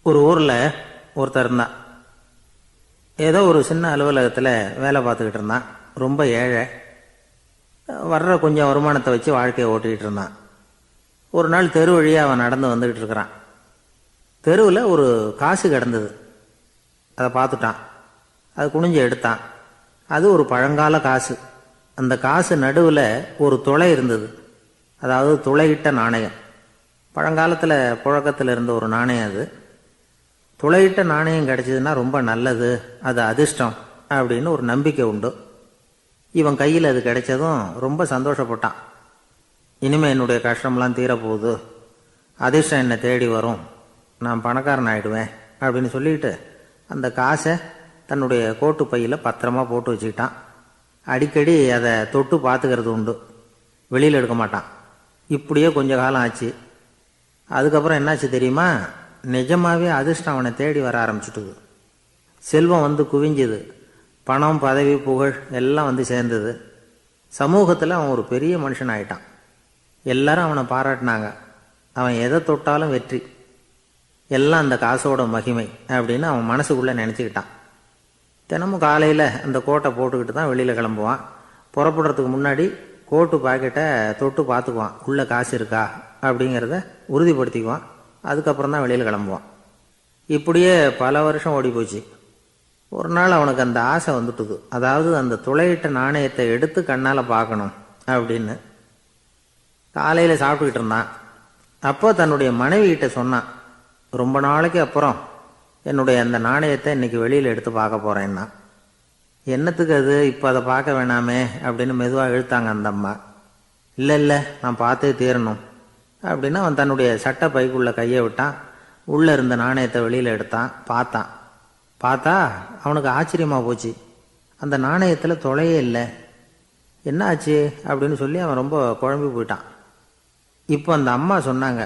ஒரு ஊரில் ஒருத்தர் இருந்தான். ஏதோ ஒரு சின்ன அலுவலகத்தில் வேலை பார்த்துக்கிட்டு இருந்தான். ரொம்ப ஏழை. வர்ற கொஞ்சம் வருமானத்தை வச்சு வாழ்க்கையை ஓட்டிக்கிட்டு இருந்தான். ஒரு நாள் தெரு வழியாக அவன் நடந்து வந்துக்கிட்டு இருக்கிறான். தெருவில் ஒரு காசு கிடந்தது. அதை பார்த்துட்டான். அது குனிஞ்சு எடுத்தான். அது ஒரு பழங்கால காசு. அந்த காசு நடுவில் ஒரு துளை இருந்தது. அதாவது துளையிட்ட நாணயம். பழங்காலத்தில் புழக்கத்தில் இருந்த ஒரு நாணயம் அது. துளையிட்ட நாணயம் கிடைச்சதுன்னா ரொம்ப நல்லது, அது அதிர்ஷ்டம் அப்படின்னு ஒரு நம்பிக்கை உண்டு. இவன் கையில் அது கிடைச்சதும் ரொம்ப சந்தோஷப்பட்டான். இனிமேல் என்னுடைய கஷ்டம்லாம் தீரப்போகுது, அதிர்ஷ்டம் என்னை தேடி வரும், நான் பணக்காரன் ஆகிடுவேன் அப்படின்னு சொல்லிட்டு அந்த காசை தன்னுடைய கோட்டு பையில் பத்திரமா போட்டு வச்சுக்கிட்டான். அடிக்கடி அதை தொட்டு பார்த்துக்கிறது உண்டு, வெளியில் எடுக்க மாட்டான். இப்படியே கொஞ்ச காலம் ஆச்சு. அதுக்கப்புறம் என்னாச்சு தெரியுமா? நிஜமாவே அதிர்ஷ்டம் அவனை தேடி வர ஆரம்பிச்சுட்டுது. செல்வம் வந்து குவிஞ்சுது. பணம், பதவி, புகழ் எல்லாம் வந்து சேர்ந்தது. சமூகத்தில் அவன் ஒரு பெரிய மனுஷன் ஆயிட்டான். எல்லாரும் அவனை பாராட்டினாங்க. அவன் எதை தொட்டாலும் வெற்றி, எல்லாம் அந்த காசோட மகிமை அப்படின்னு அவன் மனசுக்குள்ளே நினச்சிக்கிட்டான். தினமும் காலையில் அந்த கோட்டை போட்டுக்கிட்டு தான் வெளியில் கிளம்புவான். புறப்படுறதுக்கு முன்னாடி கோட்டு பாக்கெட்டை தொட்டு பார்த்துக்குவான், உள்ளே காசு இருக்கா அப்படிங்கிறத உறுதிப்படுத்திக்குவான். அதுக்கப்புறம் தான் வெளியில் கிளம்புவான். இப்படியே பல வருஷம் ஓடி போச்சு. ஒரு நாள் அவனுக்கு அந்த ஆசை வந்துட்டுது. அதாவது அந்த துளையிட்ட நாணயத்தை எடுத்து கண்ணால் பார்க்கணும் அப்படின்னு. காலையில் சாப்பிட்டுக்கிட்டு இருந்தான். அப்போ தன்னுடைய மனைவிகிட்ட சொன்னான், ரொம்ப நாளைக்கு அப்புறம் என்னுடைய அந்த நாணயத்தை இன்னைக்கு வெளியில் எடுத்து பார்க்க போகிறேன்னா. என்னத்துக்கு அது, இப்போ அதை பார்க்க வேணாமே அப்படின்னு மெதுவாக இழுத்தாங்க அந்த அம்மா. இல்லை நான் பார்த்தே தீரணும் அப்படின்னு அவன் தன்னுடைய சட்டை பைக்குள்ளே கையை விட்டான். உள்ளே இருந்த நாணயத்தை வெளியில் எடுத்தான். பார்த்தா அவனுக்கு ஆச்சரியமாக போச்சு. அந்த நாணயத்தில் துளையே இல்லை. என்ன ஆச்சு அப்படின்னு சொல்லி அவன் ரொம்ப குழம்பி போயிட்டான். இப்போ அந்த அம்மா சொன்னாங்க,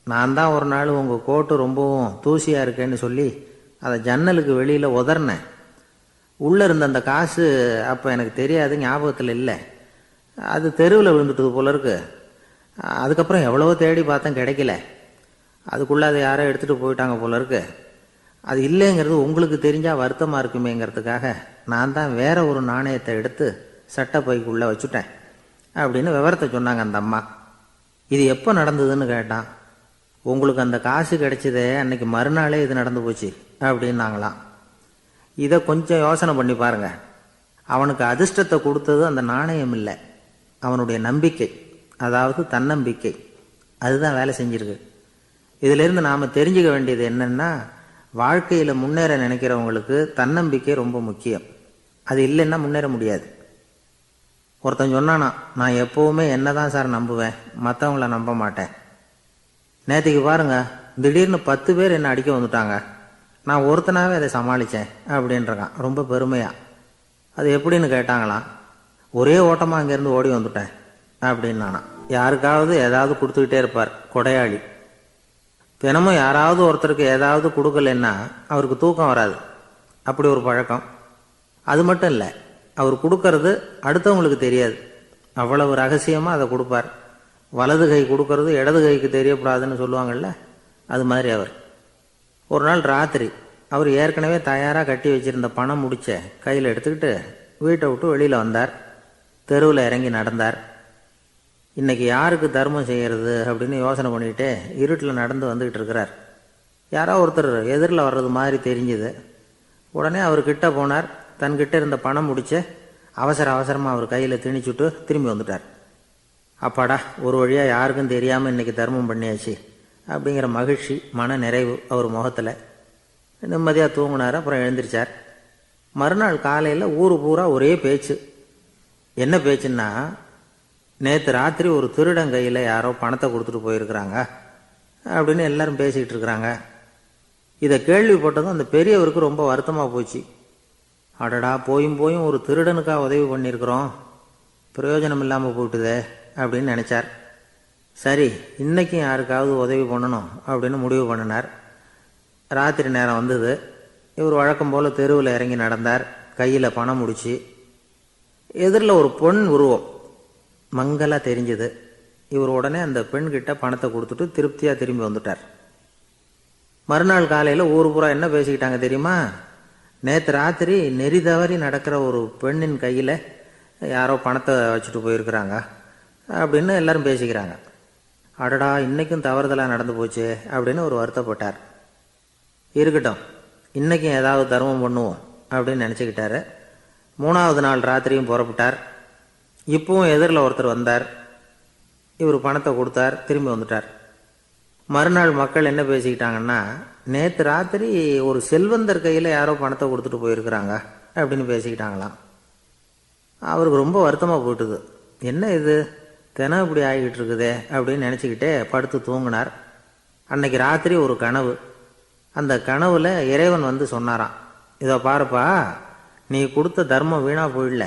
நான் தான் ஒரு நாள் உங்கள் கோட்டு ரொம்பவும் தூசியாக இருக்கேன்னு சொல்லி அதை ஜன்னலுக்கு வெளியில் உதறினேன். உள்ளே இருந்த அந்த காசு அப்போ எனக்கு தெரியாது, ஞாபகத்தில் இல்லை. அது தெருவில் விழுந்துட்டது போல இருக்கு. அதுக்கப்புறம் எவ்வளவோ தேடி பார்த்தேன், கிடைக்கல. அதுக்குள்ளே அதை யாரோ எடுத்துகிட்டு போயிட்டாங்க போல இருக்கு. அது இல்லைங்கிறது உங்களுக்கு தெரிஞ்சால் வருத்தமாக இருக்குமேங்கிறதுக்காக நான் தான் வேற ஒரு நாணயத்தை எடுத்து சட்டை பைக்குள்ளே வச்சுட்டேன் அப்படின்னு விவரத்தை சொன்னாங்க அந்த அம்மா. இது எப்போ நடந்ததுன்னு கேட்டான். உங்களுக்கு அந்த காசு கிடைச்சதே அன்னைக்கு மறுநாளே இது நடந்து போச்சு அப்படின்னாங்களாம். இதை கொஞ்சம் யோசனை பண்ணி பாருங்க. அவனுக்கு அதிர்ஷ்டத்தை கொடுத்தது அந்த நாணயம் இல்லை, அவனுடைய நம்பிக்கை, அதாவது தன்னம்பிக்கை. அதுதான் வேலை செஞ்சிருக்கு. இதிலிருந்து நாம் தெரிஞ்சுக்க வேண்டியது என்னன்னா, வாழ்க்கையில் முன்னேற நினைக்கிறவங்களுக்கு தன்னம்பிக்கை ரொம்ப முக்கியம். அது இல்லைன்னா முன்னேற முடியாது. ஒருத்தன் சொன்னானா, நான் எப்போவுமே என்ன தான் சார் நம்புவேன், மற்றவங்கள நம்ப மாட்டேன். நேற்றுக்கு பாருங்க, திடீர்னு 10 பேர் என்னை அடிக்க வந்துட்டாங்க, நான் ஒருத்தனாவே அதை சமாளித்தேன் அப்படின்றான் ரொம்ப பெருமையா. அது எப்படின்னு கேட்டாங்களாம். ஒரே ஓட்டமாக அங்கேருந்து ஓடி வந்துட்டேன் அப்படின்னானா. யாருக்காவது ஏதாவது கொடுத்துக்கிட்டே இருப்பார், கொடையாளி. தினமும் யாராவது ஒருத்தருக்கு ஏதாவது கொடுக்கலன்னா அவருக்கு தூக்கம் வராது, அப்படி ஒரு பழக்கம். அது மட்டும் இல்லை, அவர் கொடுக்கறது அடுத்தவங்களுக்கு தெரியாது, அவ்வளவு ரகசியமாக அதை கொடுப்பார். வலது கை கொடுக்கறது இடது கைக்கு தெரியக்கூடாதுன்னு சொல்லுவாங்கள்ல, அது மாதிரி அவர். ஒரு நாள் ராத்திரி அவர் ஏற்கனவே தயாராக கட்டி வச்சிருந்த பணம் முடிச்ச கையில் எடுத்துக்கிட்டு வீட்டை விட்டு வெளியில் வந்தார். தெருவில் இறங்கி நடந்தார். இன்னைக்கு யாருக்கு தர்மம் செய்கிறது அப்படின்னு யோசனை பண்ணிக்கிட்டே இருட்டில் நடந்து வந்துக்கிட்டு இருக்கிறார். யாரோ ஒருத்தர் எதிரில் வர்றது மாதிரி தெரிஞ்சுது. உடனே அவர் கிட்ட போனார். தன்கிட்ட இருந்த பணம் முடிச்ச அவசரமாக அவர் கையில் திணிச்சுட்டு திரும்பி வந்துட்டார். அப்பாடா, ஒரு வழியாக யாருக்கும் தெரியாமல் இன்னைக்கு தர்மம் பண்ணியாச்சு அப்படிங்கிற மகிழ்ச்சி, மன நிறைவு அவர் முகத்தில். நிம்மதியாக தூங்கினார். அப்புறம் எழுந்திரிச்சார். மறுநாள் காலையில் ஊர் பூரா ஒரே பேச்சு. என்ன பேச்சுன்னா, நேற்று ராத்திரி ஒரு திருடன் கையில் யாரோ பணத்தை கொடுத்துட்டு போயிருக்கிறாங்க அப்படின்னு எல்லாரும் பேசிக்கிட்டு இருக்கிறாங்க. இதை கேள்விப்பட்டதும் அந்த பெரியவருக்கு ரொம்ப வருத்தமாக போச்சு. அடடா, போயும் ஒரு திருடனுக்காக உதவி பண்ணியிருக்கிறோம், பிரயோஜனம் இல்லாமல் போயிட்டுதே அப்படின்னு நினச்சார். சரி, இன்னைக்கும் யாருக்காவது உதவி பண்ணணும் அப்படின்னு முடிவு பண்ணினார். ராத்திரி நேரம் வந்தது. இவர் வழக்கம் போல் தெருவில் இறங்கி நடந்தார். கையில் பணம் முடிச்சு. எதிரில் ஒரு பொன் உருவம் மங்கலாக தெரிஞ்சது. இவர் உடனே அந்த பெண்கிட்ட பணத்தை கொடுத்துட்டு திருப்தியாக திரும்பி வந்துட்டார். மறுநாள் காலையில் ஊர் பூரா என்ன பேசிக்கிட்டாங்க தெரியுமா? நேற்று ராத்திரி நெறி தவறி நடக்கிற ஒரு பெண்ணின் கையில் யாரோ பணத்தை வச்சுட்டு போயிருக்கிறாங்க அப்படின்னு எல்லாரும் பேசிக்கிறாங்க. அடடா, இன்றைக்கும் தவறுதலாக நடந்து போச்சு அப்படின்னு ஒரு வருத்தப்பட்டார். இருக்கட்டும், இன்றைக்கும் ஏதாவது தர்மம் பண்ணுவோம் அப்படின்னு நினச்சிக்கிட்டாரு. 3வது நாள் ராத்திரியும் புறப்பட்டார். இப்பவும் எதிரில் ஒருத்தர் வந்தார். இவர் பணத்தை கொடுத்தார், திரும்பி வந்துட்டார். மறுநாள் மக்கள் என்ன பேசிக்கிட்டாங்கன்னா, நேற்று ராத்திரி ஒரு செல்வந்தர் கையில் யாரோ பணத்தை கொடுத்துட்டு போயிருக்கிறாங்க அப்படின்னு பேசிக்கிட்டாங்களாம். அவருக்கு ரொம்ப வருத்தமாக போயிட்டுது. என்ன இது தினம் இப்படி ஆகிக்கிட்டு இருக்குதே அப்படின்னு நினச்சிக்கிட்டே படுத்து தூங்கினார். அன்னைக்கு ராத்திரி ஒரு கனவு. அந்த கனவுல இறைவன் வந்து சொன்னாராம், இதோ பாருப்பா, நீ கொடுத்த தர்மம் வீணாக போயிடல.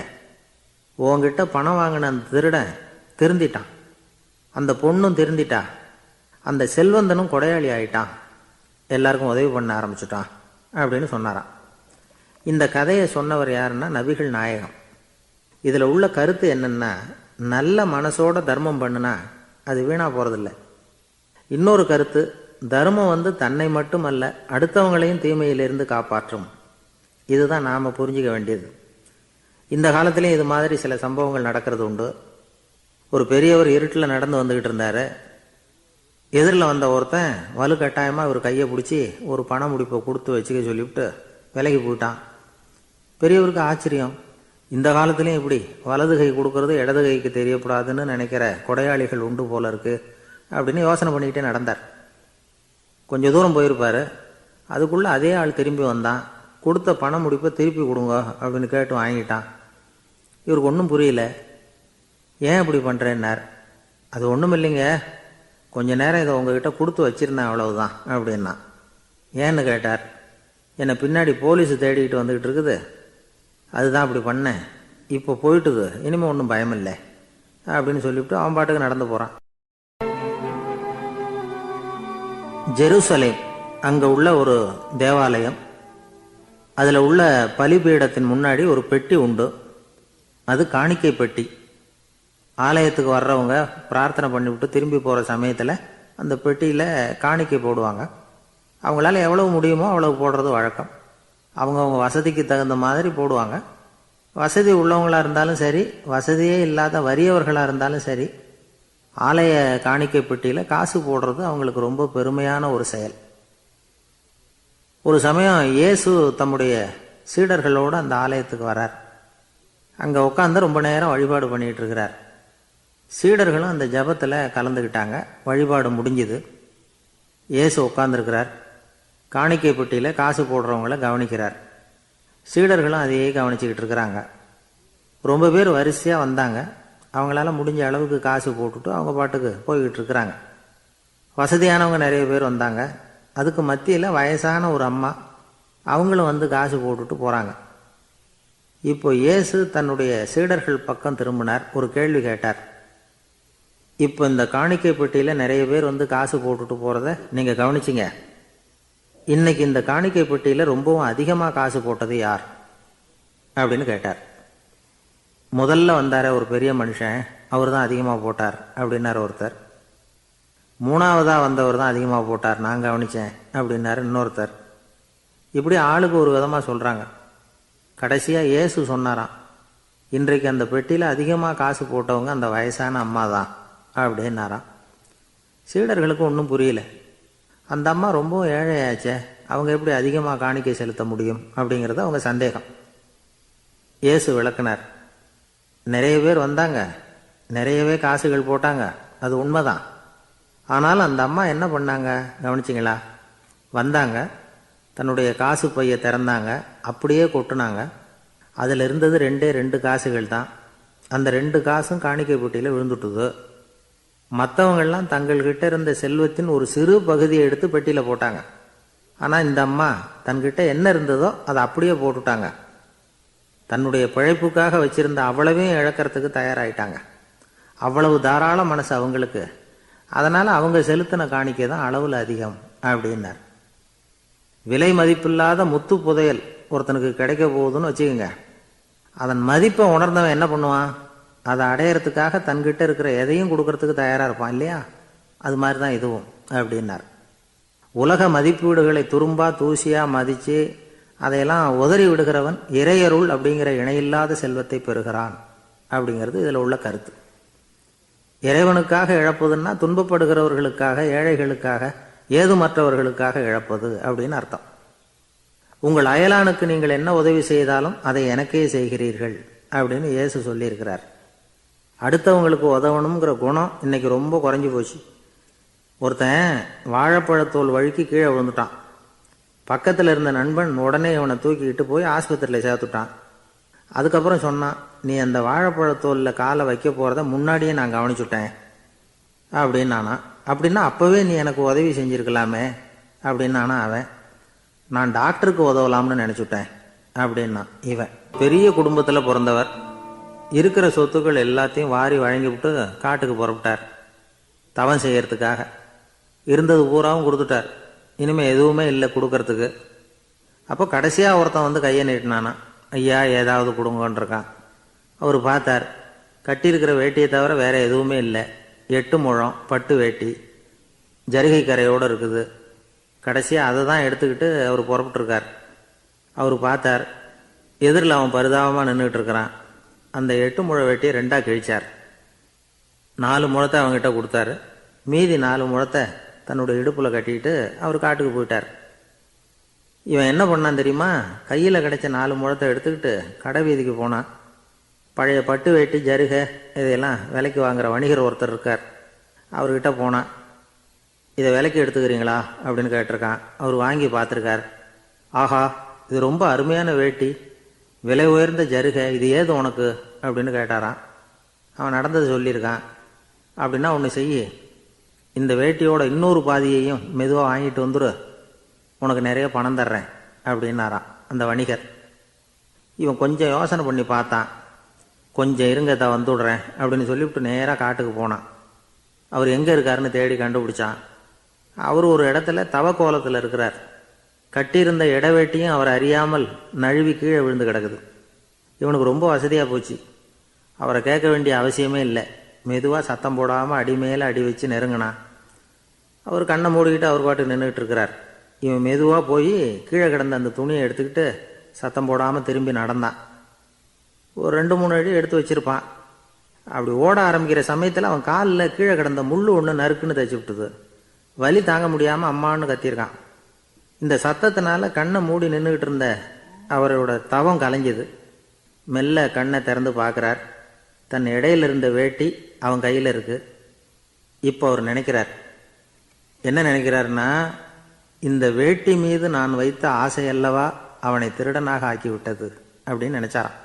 உன்கிட்ட பணம் வாங்கின அந்த திருடன் திருந்திட்டான், அந்த பொண்ணும் திருந்திட்டா, அந்த செல்வந்தனும் கொடையாளி ஆயிட்டான், எல்லாருக்கும் உதவி பண்ண ஆரம்பிச்சுட்டான் அப்படின்னு சொன்னாராம். இந்த கதையை சொன்னவர் யாருன்னா நபிகள் நாயகம். இதில் உள்ள கருத்து என்னன்னா, நல்ல மனசோட தர்மம் பண்ணுனா அது வீணாக போகிறதில்ல. இன்னொரு கருத்து, தர்மம் வந்து தன்னை மட்டுமல்ல அடுத்தவங்களையும் தீமையிலிருந்து காப்பாற்றும். இதுதான் நாம் புரிஞ்சிக்க வேண்டியது. இந்த காலத்திலையும் இது மாதிரி சில சம்பவங்கள் நடக்கிறது உண்டு. ஒரு பெரியவர் இருட்டில் நடந்து வந்துக்கிட்டு இருந்தார். எதிரில் வந்த ஒருத்தன் வலுக்கட்டாயமாக ஒரு கையை பிடிச்சி ஒரு பண முடிப்பை கொடுத்து வச்சுக்க சொல்லிவிட்டு விலகி போயிட்டான். பெரியவருக்கு ஆச்சரியம், இந்த காலத்துலேயும் இப்படி வலது கை கொடுக்கறது இடது கைக்கு தெரியக்கூடாதுன்னு நினைக்கிற கொடையாளிகள் உண்டு போல இருக்கு அப்படின்னு யோசனை பண்ணிக்கிட்டே நடந்தார். கொஞ்சம் தூரம் போயிருப்பார். அதுக்குள்ளே அதே ஆள் திரும்பி வந்தான். கொடுத்த பண முடிப்பை திருப்பி கொடுங்க அப்படின்னு கேட்டு வாங்கிட்டான். இவருக்கு ஒன்றும் புரியல. ஏன் இப்படி பண்ணுறேன்னார். அது ஒன்றும் இல்லைங்க, கொஞ்ச நேரம் இதை உங்ககிட்ட கொடுத்து வச்சிருந்தேன், அவ்வளவுதான் அப்படின்னா. ஏன்னு கேட்டார். என்னை பின்னாடி போலீஸு தேடிக்கிட்டு வந்துக்கிட்டு இருக்குது, அதுதான் அப்படி பண்ணேன், இப்போ போயிட்டுது, இனிமேல் ஒன்றும் பயமில்லை அப்படின்னு சொல்லிவிட்டு அவன் பாட்டுக்கு நடந்து போகிறான். ஜெருசலேம் அங்கே உள்ள ஒரு தேவாலயம். அதில் உள்ள பலிபீடத்தின் முன்னாடி ஒரு பெட்டி உண்டு. அது காணிக்கை பெட்டி. ஆலயத்துக்கு வர்றவங்க பிரார்த்தனை பண்ணிவிட்டு திரும்பி போகிற சமயத்தில் அந்த பெட்டியில் காணிக்கை போடுவாங்க. அவங்களால எவ்வளவு முடியுமோ அவ்வளவு போடுறது வழக்கம். அவங்கவுங்க வசதிக்கு தகுந்த மாதிரி போடுவாங்க. வசதி உள்ளவங்களாக இருந்தாலும் சரி, வசதியே இல்லாத வறியவர்களாக இருந்தாலும் சரி, ஆலய காணிக்கை பெட்டியில் காசு போடுறது அவங்களுக்கு ரொம்ப பெருமையான ஒரு செயல். ஒரு சமயம் இயேசு தம்முடைய சீடர்களோடு அந்த ஆலயத்துக்கு வரார். அங்கே உட்காந்து ரொம்ப நேரம் வழிபாடு பண்ணிகிட்டு இருக்கிறார். சீடர்களும் அந்த ஜபத்தில் கலந்துக்கிட்டாங்க. வழிபாடு முடிஞ்சுது. இயேசு உட்காந்துருக்கிறார். காணிக்கை பெட்டியில் காசு போடுறவங்கள கவனிக்கிறார். சீடர்களும் அதையே கவனிச்சுக்கிட்டு இருக்கிறாங்க. ரொம்ப பேர் வரிசையாக வந்தாங்க. அவங்களால முடிஞ்ச அளவுக்கு காசு போட்டுட்டு அவங்க பாட்டுக்கு போய்கிட்டு இருக்கிறாங்க. வசதியானவங்க நிறைய பேர் வந்தாங்க. அதுக்கு மத்தியில் வயசான ஒரு அம்மா, அவங்களும் வந்து காசு போட்டுட்டு போகிறாங்க. இப்போ இயேசு தன்னுடைய சீடர்கள் பக்கம் திரும்பினார். ஒரு கேள்வி கேட்டார். இப்போ இந்த காணிக்கை பெட்டியில் நிறைய பேர் வந்து காசு போட்டுட்டு போகிறத நீங்கள் கவனிச்சிங்க. இன்னைக்கு இந்த காணிக்கை பெட்டியில் ரொம்பவும் அதிகமாக காசு போட்டது யார் அப்படின்னு கேட்டார். முதல்ல வந்தார ஒரு பெரிய மனுஷன், அவர் தான் அதிகமாக போட்டார் அப்படின்னார் ஒருத்தர். 3வதாக வந்தவர் தான் அதிகமாக போட்டார், நான் கவனித்தேன் அப்படின்னாரு இன்னொருத்தர். இப்படி ஆளுக்கு ஒரு விதமாக சொல்கிறாங்க. கடைசியாக இயேசு சொன்னாராம், இன்றைக்கு அந்த பெட்டியில் அதிகமாக காசு போட்டவங்க அந்த வயசான அம்மா தான் அப்படின்னாராம். சீடர்களுக்கு ஒன்றும் புரியல. அந்த அம்மா ரொம்ப ஏழையாச்சே, அவங்க எப்படி அதிகமாக காணிக்கை செலுத்த முடியும் அப்படிங்கிறது அவங்க சந்தேகம். இயேசு விளக்குனார். நிறைய பேர் வந்தாங்க, நிறையவே காசுகள் போட்டாங்க, அது உண்மைதான். ஆனால் அந்த அம்மா என்ன பண்ணாங்க கவனிச்சிங்களா? வந்தாங்க, தன்னுடைய காசு பையை திறந்தாங்க, அப்படியே கொட்டுனாங்க. அதில் இருந்தது 2 காசுகள் தான். அந்த 2 காசும் காணிக்கை பெட்டியில் விழுந்துட்டுது. மற்றவங்கள்லாம் தங்கள்கிட்ட இருந்த செல்வத்தின் ஒரு சிறு பகுதியை எடுத்து பெட்டியில் போட்டாங்க. ஆனால் இந்த அம்மா தன்கிட்ட என்ன இருந்ததோ அதை அப்படியே போட்டுட்டாங்க. தன்னுடைய பிழைப்புக்காக வச்சிருந்த அவ்வளவையும் இழக்கிறதுக்கு தயாராகிட்டாங்க. அவ்வளவு தாராள மனசு அவங்களுக்கு. அதனால் அவங்க செலுத்தின காணிக்கை தான் அளவில் அதிகம் அப்படின்னார். விலை மதிப்பில்லாத முத்து புதையல் ஒருத்தனுக்கு கிடைக்க போகுதுன்னு வச்சுக்கோங்க. அதன் மதிப்பை உணர்ந்தவன் என்ன பண்ணுவான்? அதை அடையிறதுக்காக தன்கிட்ட இருக்கிற எதையும் கொடுக்கறதுக்கு தயாராக இருப்பான் இல்லையா? அது மாதிரி தான் இதுவும் அப்படின்னார். உலக மதிப்பீடுகளை துரும்பா தூசியா மதிச்சு அதையெல்லாம் உதறி விடுகிறவன் இறையருள் அப்படிங்கிற இணையில்லாத செல்வத்தை பெறுகிறான் அப்படிங்கிறது இதில் உள்ள கருத்து. இறைவனுக்காக இழப்பதுன்னா துன்பப்படுகிறவர்களுக்காக, ஏழைகளுக்காக, ஏதுமற்றவர்களுக்காக இழப்பது அப்படின்னு அர்த்தம். உங்கள் அயலானுக்கு நீங்கள் என்ன உதவி செய்தாலும் அதை எனக்கே செய்கிறீர்கள் அப்படின்னு இயேசு சொல்லியிருக்கிறார். அடுத்தவங்களுக்கு உதவணுங்கிற குணம் இன்னைக்கு ரொம்ப குறைஞ்சி போச்சு. ஒருத்தன் வாழைப்பழத்தோல் வழுக்கி கீழே விழுந்துட்டான். பக்கத்தில் இருந்த நண்பன் உடனே இவனை தூக்கிக்கிட்டு போய் ஆஸ்பத்திரியில் சேர்த்துட்டான். அதுக்கப்புறம் சொன்னான், நீ அந்த வாழைப்பழத்தோலில் காலை வைக்க போகிறத முன்னாடியே நான் கவனிச்சுட்டேன் அப்படின்னானா. அப்படின்னா அப்போவே நீ எனக்கு உதவி செஞ்சுருக்கலாமே அப்படின்னானா அவன். நான் டாக்டருக்கு உதவலாம்னு நினச்சிட்டேன் அப்படின்னா இவன். பெரிய குடும்பத்தில் பிறந்தவர், இருக்கிற சொத்துக்கள் எல்லாத்தையும் வாரி வழங்கிவிட்டு காட்டுக்கு புறப்பட்டார் தவம் செய்யறதுக்காக. இருந்தது பூராவும் கொடுத்துட்டார். இனிமேல் எதுவுமே இல்லை கொடுக்கறதுக்கு. அப்போ கடைசியாக ஒருத்தன் வந்து கையை நீட்டினானா, ஐயா ஏதாவது கொடுங்கன்னு இருக்கான். அவர் பார்த்தார், கட்டியிருக்கிற வேட்டியை தவிர வேற எதுவுமே இல்லை. 8 முழம் பட்டு வேட்டி, ஜரிகை கரையோடு இருக்குது. கடைசியாக அதை தான் எடுத்துக்கிட்டு அவர் புறப்பட்டுருக்கார். அவர் பார்த்தார், எதிரில் அவன் பரிதாபமாக நின்றுட்டு இருக்கிறான். அந்த 8 முழ வேட்டியை 2ஆக கிழிச்சார். 4 முழத்தை அவங்ககிட்ட கொடுத்தாரு. மீதி 4 முழத்தை தன்னுடைய இடுப்பில் கட்டிக்கிட்டு அவர் காட்டுக்கு போயிட்டார். இவன் என்ன பண்ணான் தெரியுமா? கையில் கிடைச்ச 4 முழத்தை எடுத்துக்கிட்டு கடை வீதிக்கு போனான். பழைய பட்டு வேட்டி, ஜருகை இதையெல்லாம் விலைக்கு வாங்குற வணிகர் ஒருத்தர் இருக்கார். அவர்கிட்ட போனான். இதை விலைக்கு எடுத்துக்கிறீங்களா அப்படின்னு கேட்டிருக்கான். அவர் வாங்கி பார்த்துருக்கார். ஆஹா, இது ரொம்ப அருமையான வேட்டி, விலை உயர்ந்த ஜருகை, இது ஏது உனக்கு அப்படின்னு கேட்டாரான். அவன் நடந்தது சொல்லியிருக்கான். அப்படின்னா ஒன்று செய்ய, இந்த வேட்டியோட இன்னொரு பாதியையும் மெதுவாக வாங்கிட்டு வந்துரு, உனக்கு நிறைய பணம் தர்றேன் அப்படின்னாரான் அந்த வணிகர். இவன் கொஞ்சம் யோசனை பண்ணி பார்த்தான். கொஞ்சம் இருங்க, தான் வந்துவிடுறேன் அப்படின்னு சொல்லிவிட்டு நேராக காட்டுக்கு போனான். அவர் எங்கே இருக்காருன்னு தேடி கண்டுபிடிச்சான். அவர் ஒரு இடத்துல தவக்கோலத்தில் இருக்கிறார். கட்டியிருந்த இடவேட்டியும் அவர் அறியாமல் நழுவி கீழே விழுந்து கிடக்குது. இவனுக்கு ரொம்ப வசதியாக போச்சு. அவரை கேட்க வேண்டிய அவசியமே இல்லை. மெதுவாக சத்தம் போடாமல் அடி மேலே அடி வச்சு நெருங்கினான். அவர் கண்ணை மூடிக்கிட்டு அவர் பாட்டு நின்றுக்கிட்டு இருக்கிறார். இவன் மெதுவாக போய் கீழே கிடந்த அந்த துணியை எடுத்துக்கிட்டு சத்தம் போடாமல் திரும்பி நடந்தான். ஒரு 2-3 அடி எடுத்து வச்சிருப்பான். அப்படி ஓட ஆரம்பிக்கிற சமயத்தில் அவன் காலில் கீழே கிடந்த முள்ளு ஒன்று நறுக்குன்னு தைச்சி விட்டுது. வலி தாங்க முடியாமல் அம்மான்னு கத்தியிருக்கான். இந்த சத்தத்தினால கண்ணை மூடி நின்றுக்கிட்டு இருந்த அவரோட தவம் கலைஞ்சது. மெல்ல கண்ணை திறந்து பார்க்குறார். தன் இடையில இருந்த வேட்டி அவன் கையில் இருக்கு. இப்போ அவர் நினைக்கிறார், என்ன நினைக்கிறாருன்னா, இந்த வேட்டி மீது நான் வைத்த ஆசையல்லவா அவனை திருடனாக ஆக்கிவிட்டது அப்படின்னு நினைச்சாராம்.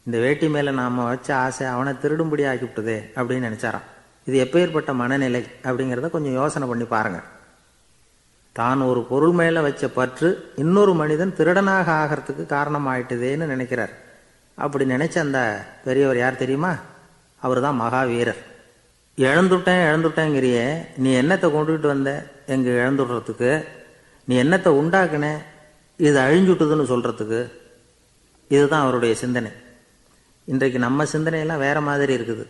இந்த வேட்டி மேலே நாம் வச்ச ஆசை அவனை திருடும்படி ஆக்கிவிட்டதே அப்படின்னு நினைச்சாராம். இது எப்பேற்பட்ட மனநிலை அப்படிங்கிறத கொஞ்சம் யோசனை பண்ணி பாருங்க. தான் ஒரு பொருள் மேலே வச்ச பற்று இன்னொரு மனிதன் திருடனாக ஆகிறதுக்கு காரணம் ஆயிட்டுதேன்னு நினைக்கிறார். அப்படி நினைச்ச அந்த பெரியவர் யார் தெரியுமா? அவர் தான் மகாவீரர். இழந்துட்டேங்கிறியே, நீ என்னத்தை கொண்டுகிட்டு வந்த எங்க இழந்துடுறதுக்கு? நீ என்னத்தை உண்டாக்குன இது அழிஞ்சுட்டுதுன்னு சொல்றதுக்கு? இதுதான் அவருடைய சிந்தனை. இன்றைக்கு நம்ம சிந்தனையெல்லாம் வேற மாதிரி இருக்குது.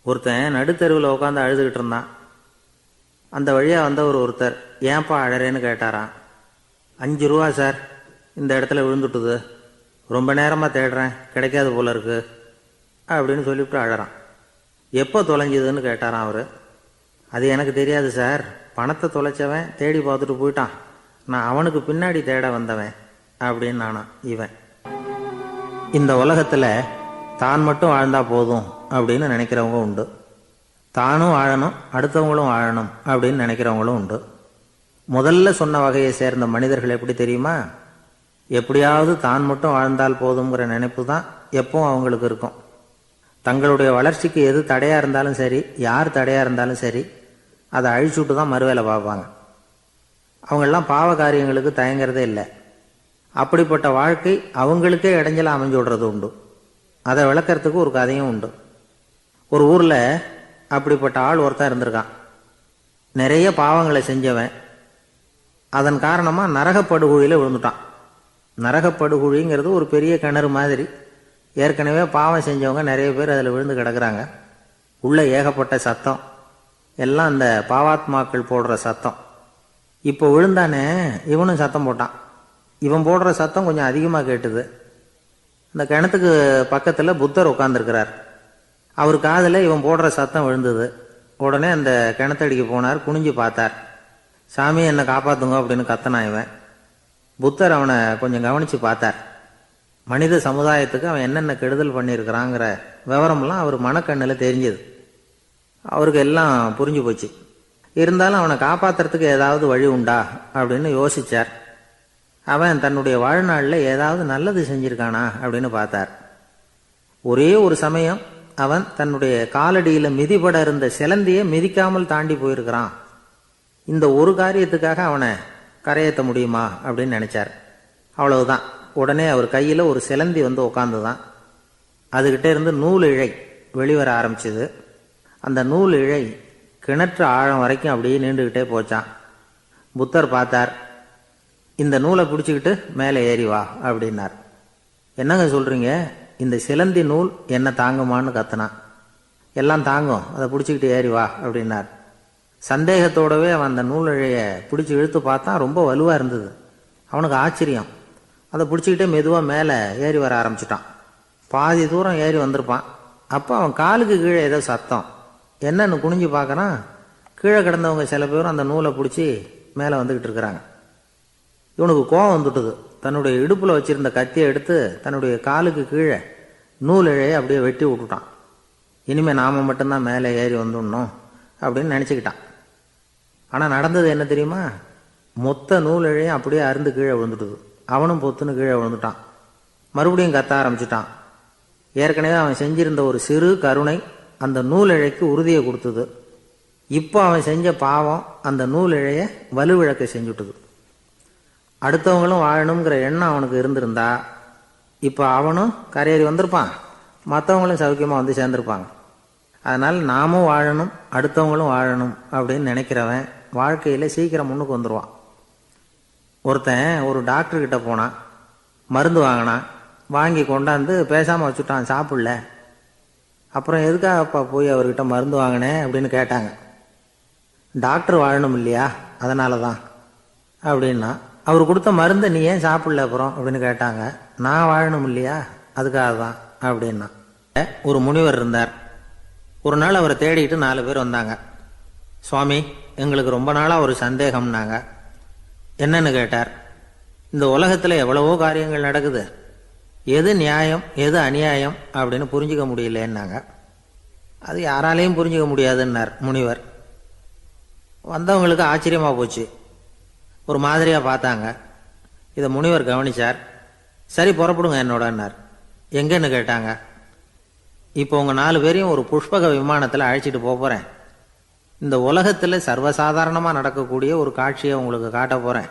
ஒருத்தன் நடுத்தெருவில் உட்காந்து அழுதுகிட்டு இருந்தான். அந்த வழியாக வந்தவர் ஒருத்தர், ஏன்பா அழறேன்னு கேட்டாராம். 5 ரூபா சார், இந்த இடத்துல விழுந்துட்டுது, ரொம்ப நேரமாக தேடுறேன், கிடைக்காது போல இருக்கு அப்படின்னு சொல்லிவிட்டு அழறான். எப்போ தொலைஞ்சதுன்னு கேட்டாராம் அவர். அது எனக்கு தெரியாது சார், பணத்தை தொலைச்சவன் தேடி பார்த்துட்டு போயிட்டான், நான் அவனுக்கு பின்னாடி தேட வந்தவன் அப்படின்னு நானா இவன். இந்த உலகத்தில் தான் மட்டும் வாழ்ந்தா போதும் அப்படின்னு நினைக்கிறவங்க உண்டு. தானும் வாழணும், அடுத்தவங்களும் வாழணும் அப்படின்னு நினைக்கிறவங்களும் உண்டு. முதல்ல சொன்ன வகையை சேர்ந்த மனிதர்கள் எப்படி தெரியுமா? எப்படியாவது தான் மட்டும் வாழ்ந்தால் போதுங்கிற நினைப்பு தான் எப்பவும் அவங்களுக்கு இருக்கும். தங்களுடைய வளர்ச்சிக்கு எது தடையா இருந்தாலும் சரி, யார் தடையா இருந்தாலும் சரி, அதை அழிச்சுட்டு தான் மறுவேலை பார்ப்பாங்க. அவங்கெல்லாம் பாவ காரியங்களுக்கு தயங்குறதே இல்லை. அப்படிப்பட்ட வாழ்க்கை அவங்களுக்கே இடைஞ்சல அமைஞ்சு விடுறது உண்டு. அதை விளக்கறதுக்கு ஒரு கதையும் உண்டு. ஒரு ஊர்ல அப்படிப்பட்ட ஆள் ஒருத்தன் இருந்திருக்கான். நிறைய பாவங்களை செஞ்சவன். அதன் காரணமா நரகப்படுகுழியில விழுந்துட்டான். நரகப்படுகுழிங்கிறது ஒரு பெரிய கிணறு மாதிரி. ஏற்கனவே பாவம் செஞ்சவங்க நிறைய பேர் அதில் விழுந்து கிடக்குறாங்க. உள்ள ஏகப்பட்ட சத்தம், எல்லாம் அந்த பாவாத்மாக்கள் போடுற சத்தம். இப்போ விழுந்தானே இவனும் சத்தம் போட்டான். இவன் போடுற சத்தம் கொஞ்சம் அதிகமாக கேட்டுது. இந்த கிணத்துக்கு பக்கத்தில் புத்தர் உட்காந்துருக்கிறார். அவர் காதில் இவன் போடுற சத்தம் விழுந்தது. உடனே அந்த கிணத்தடிக்கு போனார். குனிஞ்சு பார்த்தார். சாமி என்னை காப்பாற்றுங்க அப்படின்னு கத்தனான் இவன். புத்தர் அவனை கொஞ்சம் கவனித்து பார்த்தார். மனித சமுதாயத்துக்கு அவன் என்னென்ன கெடுதல் பண்ணியிருக்கிறாங்கிற விவரம்லாம் அவர் மனக்கண்ணில் தெரிஞ்சது. அவருக்கு எல்லாம் புரிஞ்சு போச்சு. இருந்தாலும் அவனை காப்பாற்றுறதுக்கு ஏதாவது வழி உண்டா அப்படின்னு யோசித்தார். அவன் தன்னுடைய வாழ்நாளில் ஏதாவது நல்லது செஞ்சிருக்கானா அப்படின்னு பார்த்தார். ஒரே ஒரு சமயம் அவன் தன்னுடைய காலடியில் மிதிபட இருந்த சிலந்தியை மிதிக்காமல் தாண்டி போயிருக்கிறான். இந்த ஒரு காரியத்துக்காக அவனை கரையேற்ற முடியுமா அப்படின்னு நினைச்சார். அவ்வளவுதான். உடனே அவர் கையில் ஒரு சிலந்தி வந்து உட்காந்துதான். அதுகிட்ட இருந்து நூல் இழை வெளிவர ஆரம்பிச்சது. அந்த நூல் இழை கிணற்று ஆழம் வரைக்கும் அப்படியே நீண்டுகிட்டே போச்சான். புத்தர் பார்த்தார். இந்த நூலை பிடிச்சிக்கிட்டு மேலே ஏறி வா அப்படின்னார். என்னங்க சொல்றீங்க, இந்த சிலந்தி நூல் என்ன தாங்குமான்னு கத்துனான். எல்லாம் தாங்கும், அதை பிடிச்சிக்கிட்டு ஏறி வா அப்படின்னார். சந்தேகத்தோடவே அவன் அந்த நூல் இழைய பிடிச்சி இழுத்து பார்த்தான். ரொம்ப வலுவாக இருந்தது. அவனுக்கு ஆச்சரியம். அதை பிடிச்சிக்கிட்டே மெதுவாக மேலே ஏறி வர ஆரம்பிச்சிட்டான். பாதி தூரம் ஏறி வந்திருப்பான். அப்போ அவன் காலுக்கு கீழே ஏதோ சத்தம். என்னன்னு குனிஞ்சு பார்க்கறான். கீழே கிடந்தவங்க சில பேரும் அந்த நூலை பிடிச்சி மேலே வந்துக்கிட்டு இருக்கிறாங்க. இவனுக்கு கோபம் வந்துட்டுது. தன்னுடைய இடுப்பில் வச்சிருந்த கத்தியை எடுத்து தன்னுடைய காலுக்கு கீழே நூல் இழையை அப்படியே வெட்டி விட்டுட்டான். இனிமேல் நாம மட்டும்தான் மேலே ஏறி வந்துடணும் அப்படின்னு நினச்சிக்கிட்டான். ஆனால் நடந்தது என்ன தெரியுமா? மொத்த நூல் இழையும் அப்படியே அருந்து கீழே விழுந்துட்டுது. அவனும் பொத்துன்னு கீழே விழுந்துட்டான். மறுபடியும் கத்த ஆரம்பிச்சிட்டான். ஏற்கனவே அவன் செஞ்சிருந்த ஒரு சிறு கருணை அந்த நூல் இழைக்கு உறுதியை கொடுத்தது. இப்போ அவன் செஞ்ச பாவம் அந்த நூல் இழைய வலுவிழக்க செஞ்சுட்டுது. அடுத்தவங்களும் வாழணுங்கிற எண்ணம் அவனுக்கு இருந்திருந்தா இப்போ அவனும் கரையேறி வந்திருப்பான், மற்றவங்களும் சௌக்கியமாக வந்து சேர்ந்துருப்பாங்க. அதனால் நாமும் வாழணும், அடுத்தவங்களும் வாழணும் அப்படின்னு நினைக்கிறவன் வாழ்க்கையில் சீக்கிரம் முன்னுக்கு வந்துடுவான். ஒருத்தன் ஒரு டாக்டர்கிட்ட போனான். மருந்து வாங்கினான். வாங்கி கொண்டாந்து பேசாமல் வச்சுட்டான், சாப்பிடல. அப்புறம் எதுக்காகப்பா போய் அவர்கிட்ட மருந்து வாங்கினேன் அப்படின்னு கேட்டாங்க. டாக்டர் வாழணும் இல்லையா, அதனால தான் அப்படின்னா. அவர் கொடுத்த மருந்தை நீ ஏன் சாப்பிடல அப்புறம் அப்படின்னு கேட்டாங்க. நான் வாழணும் இல்லையா, அதுக்காக தான் அப்படின்னா. ஒரு முனிவர் இருந்தார். ஒரு நாள் அவரை தேடிட்டு 4 பேர் வந்தாங்க. சுவாமி, எங்களுக்கு ரொம்ப நாளாக ஒரு சந்தேகம்னாங்க. என்னன்னு கேட்டார். இந்த உலகத்தில் எவ்வளவோ காரியங்கள் நடக்குது, எது நியாயம் எது அநியாயம் அப்படின்னு புரிஞ்சிக்க முடியலன்னாங்க. அது யாராலையும் புரிஞ்சிக்க முடியாதுன்னார் முனிவர். வந்தவங்களுக்கு ஆச்சரியமாக போச்சு. ஒரு மாதிரியாக பார்த்தாங்க. இதை முனிவர் கவனிச்சார். சரி புறப்படுங்க என்னோடன்னார். எங்கன்னு கேட்டாங்க. இப்போ உங்கள் 4 பேரையும் ஒரு புஷ்பக விமானத்தில் அழைச்சிட்டு போகிறேன். இந்த உலகத்தில் சர்வசாதாரணமாக நடக்கக்கூடிய ஒரு காட்சியை உங்களுக்கு காட்ட போகிறேன்.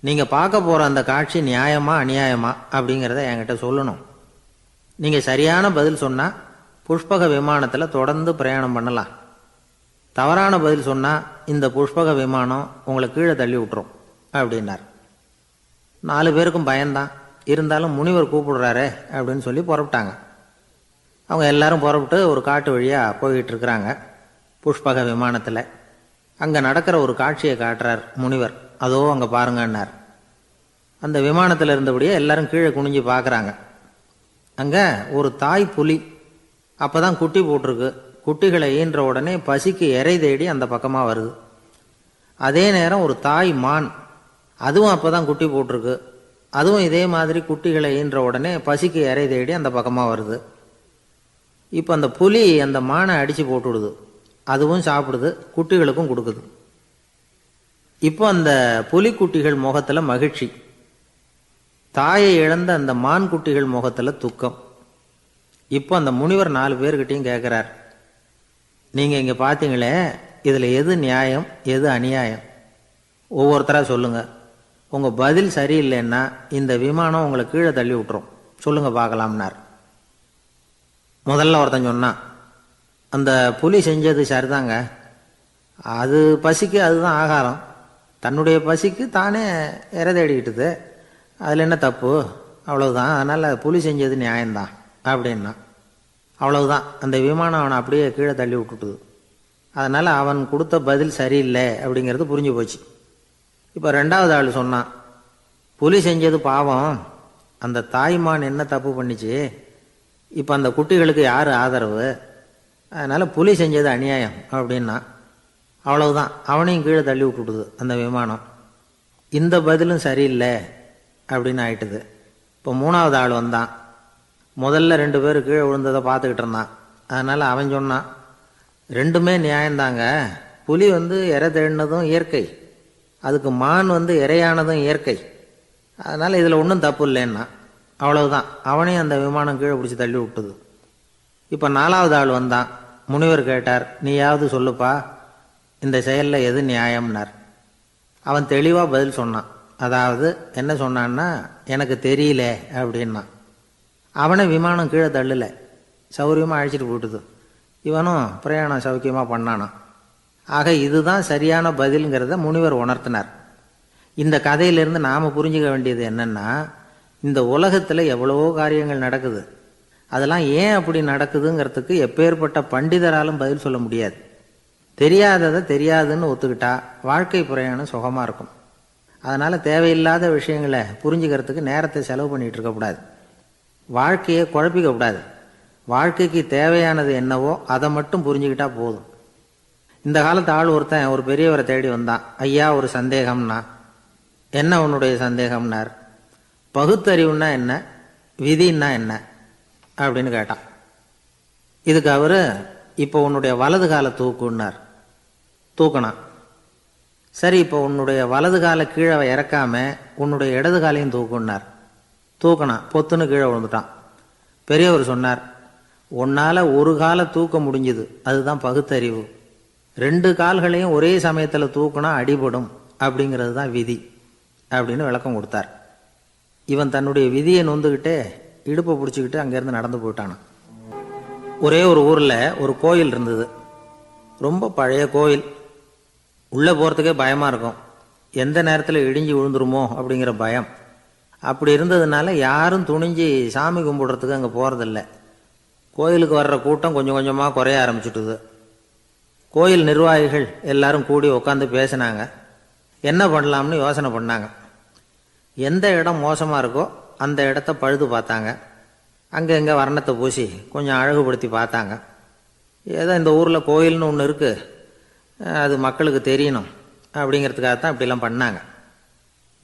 நீங்கள் பார்க்க போகிற அந்த காட்சி நியாயமா அநியாயமா அப்படிங்கிறத என்கிட்ட சொல்லணும். நீங்கள் சரியான பதில் சொன்னால் புஷ்பக விமானத்தில் தொடர்ந்து பிரயாணம் பண்ணலாம். தவறான பதில் சொன்னால் இந்த புஷ்பக விமானம் உங்களை கீழே தள்ளி விட்டுரும் அப்படின்னார். 4 பேருக்கும் பயந்தான். இருந்தாலும் முனிவர் கூப்பிடுறாரே அப்படின்னு சொல்லி புறப்பட்டாங்க. அவங்க எல்லாரும் புறப்பட்டு ஒரு காட்டு வழியாக போய்கிட்டு இருக்கிறாங்க புஷ்பக விமானத்தில். அங்கே நடக்கிற ஒரு காட்சியை காட்டுறார் முனிவர். அதோ அங்கே பாருங்கன்னார். அந்த விமானத்தில் இருந்தபடியே எல்லாரும் கீழே குனிஞ்சு பார்க்குறாங்க. அங்கே ஒரு தாய் புலி அப்போ தான் குட்டி போட்டிருக்கு. குட்டிகளை ஈன்ற உடனே பசிக்கு இறை தேடி அந்த பக்கமாக வருது. அதே நேரம் ஒரு தாய் மான், அதுவும் அப்போ தான் குட்டி போட்டிருக்கு. அதுவும் இதே மாதிரி குட்டிகளை ஈன்ற உடனே பசிக்கு இறை தேடி அந்த பக்கமாக வருது. இப்போ அந்த புலி அந்த மானை அடித்து போட்டுவிடுது. அதுவும் சாப்பிடுது, குட்டிகளுக்கும் கொடுக்குது. இப்போ அந்த புலிக்குட்டிகள் முகத்தில் மகிழ்ச்சி, தாயை இழந்த அந்த மான் குட்டிகள் முகத்தில் துக்கம். இப்போ அந்த முனிவர் 4 பேர்கிட்டையும் கேட்குறார். நீங்கள் இங்கே பார்த்தீங்களே, இதில் எது நியாயம் எது அநியாயம் ஒவ்வொருத்தராக சொல்லுங்கள். உங்கள் பதில் சரியில்லைன்னா இந்த விமானம் உங்களை கீழே தள்ளி விட்டுரும், சொல்லுங்கள் பார்க்கலாம்னார். முதல்ல ஒருத்தன் சொன்னான், அந்த புலி செஞ்சது சரிதாங்க. அது பசிக்கு அதுதான் ஆகாரம். தன்னுடைய பசிக்கு தானே இறை தேடிக்கிட்டுது, அதில் என்ன தப்பு, அவ்வளவுதான். அதனால் புலி செஞ்சது நியாயம்தான் அப்படின்னா. அவ்வளவுதான், அந்த விமானம் அவனை அப்படியே கீழே தள்ளி விட்டுட்டுது. அதனால் அவன் கொடுத்த பதில் சரியில்லை அப்படிங்கிறது புரிஞ்சு போச்சு. இப்போ ரெண்டாவது ஆள் சொன்னான், புலி செஞ்சது பாவம், அந்த தாய்மான் என்ன தப்பு பண்ணிச்சு, இப்போ அந்த குட்டிகளுக்கு யார் ஆதரவு, அதனால் புலி செஞ்சது அநியாயம் அப்படின்னா. அவ்வளவுதான், அவனையும் கீழே தள்ளி விட்டுடுது அந்த விமானம். இந்த பதிலும் சரியில்லை அப்படின்னு ஆயிட்டுது. இப்போ மூணாவது ஆள் வந்தான். முதல்ல 2 பேர் கீழே விழுந்ததை பார்த்துக்கிட்டு இருந்தான். அதனால் அவன் சொன்னான், ரெண்டுமே நியாயம்தாங்க, புலி இரை தேடினதும் இயற்கை, அதுக்கு மான் இரையானதும் இயற்கை, அதனால் இதில் ஒன்றும் தப்பு இல்லைன்னா. அவ்வளவுதான், அவனையும் அந்த விமானம் கீழே பிடிச்சி தள்ளி விட்டுது. இப்போ நாலாவது ஆள் வந்தான். முனிவர் கேட்டார், நீயாவது சொல்லுப்பா, இந்த செயலில் எது நியாயம்னார். அவன் தெளிவாக பதில் சொன்னான். அதாவது என்ன சொன்னான்னா, எனக்கு தெரியல அப்படின்னா. அவனை விமானம் கீழே தள்ளலை, சௌரியமாக அழைச்சிட்டு போட்டுது. இவனும் பிரயாணம் சௌக்கியமாக பண்ணானான். ஆக இதுதான் சரியான பதிலுங்கிறத முனிவர் உணர்த்தினார். இந்த கதையிலிருந்து நாம் புரிஞ்சுக்க வேண்டியது என்னென்னா, இந்த உலகத்தில் எவ்வளவோ காரியங்கள் நடக்குது, அதெல்லாம் ஏன் அப்படி நடக்குதுங்கிறதுக்கு எப்பேற்பட்ட பண்டிதராலும் பதில் சொல்ல முடியாது. தெரியாததை தெரியாதுன்னு ஒத்துக்கிட்டா வாழ்க்கை பிரயாணம் சுகமாக இருக்கும். அதனால் தேவையில்லாத விஷயங்களை புரிஞ்சுக்கிறதுக்கு நேரத்தை செலவு பண்ணிகிட்டு இருக்கக்கூடாது. வாழ்க்கையை குழப்பிக்கக்கூடாது. வாழ்க்கைக்கு தேவையானது என்னவோ அதை மட்டும் புரிஞ்சுக்கிட்டா போதும். இந்த காலத்து ஆள் ஒருத்தன் ஒரு பெரியவரை தேடி வந்தான். ஐயா, ஒரு சந்தேகம்னா. என்ன உன்னுடைய சந்தேகம்னார். பகுத்தறிவுன்னா என்ன, விதின்னா என்ன அப்படின்னு கேட்டான். இதுக்கு அவர், இப்போ உன்னுடைய வலது காலை தூக்குன்னார். தூக்கினான். சரி, இப்போ உன்னுடைய வலது காலை கீழே இறக்காம உன்னுடைய இடது காலையும் தூக்குன்னார். தூக்கினான். பொத்துன்னு கீழே விழுந்துட்டான். பெரியவர் சொன்னார், உன்னால் ஒரு காலை தூக்க முடிஞ்சுது, அதுதான் பகுத்தறிவு. 2 கால்களையும் ஒரே சமயத்தில் தூக்குனா அடிபடும், அப்படிங்கிறது தான் விதி அப்படின்னு விளக்கம் கொடுத்தார். இவன் தன்னுடைய விதியை நொந்துக்கிட்டே இடுப்பை பிடிச்சிக்கிட்டு அங்கேருந்து நடந்து போயிட்டானான். ஒரே ஒரு ஊரில் ஒரு கோயில் இருந்தது. ரொம்ப பழைய கோயில். உள்ளே போகிறதுக்கே பயமாக இருக்கும். எந்த நேரத்தில் இடிஞ்சு விழுந்துருமோ அப்படிங்கிற பயம். அப்படி இருந்ததுனால யாரும் துணிஞ்சு சாமி கும்பிடுறதுக்கு அங்கே போகிறதில்ல. கோயிலுக்கு வர்ற கூட்டம் கொஞ்சம் கொஞ்சமாக குறைய ஆரம்பிச்சுட்டுது. கோயில் நிர்வாகிகள் எல்லாரும் கூடி உட்காந்து பேசினாங்க. என்ன பண்ணலாம்னு யோசனை பண்ணாங்க. எந்த இடம் மோசமாக இருக்கோ அந்த இடத்த பழுது பார்த்தாங்க. அங்கே எங்கே வர்ணத்தை பூசி கொஞ்சம் அழகுபடுத்தி பார்த்தாங்க. ஏதோ இந்த ஊரில் கோயில்னு ஒன்று இருக்குது, அது மக்களுக்கு தெரியணும் அப்படிங்கிறதுக்காகத்தான் இப்படிலாம் பண்ணாங்க.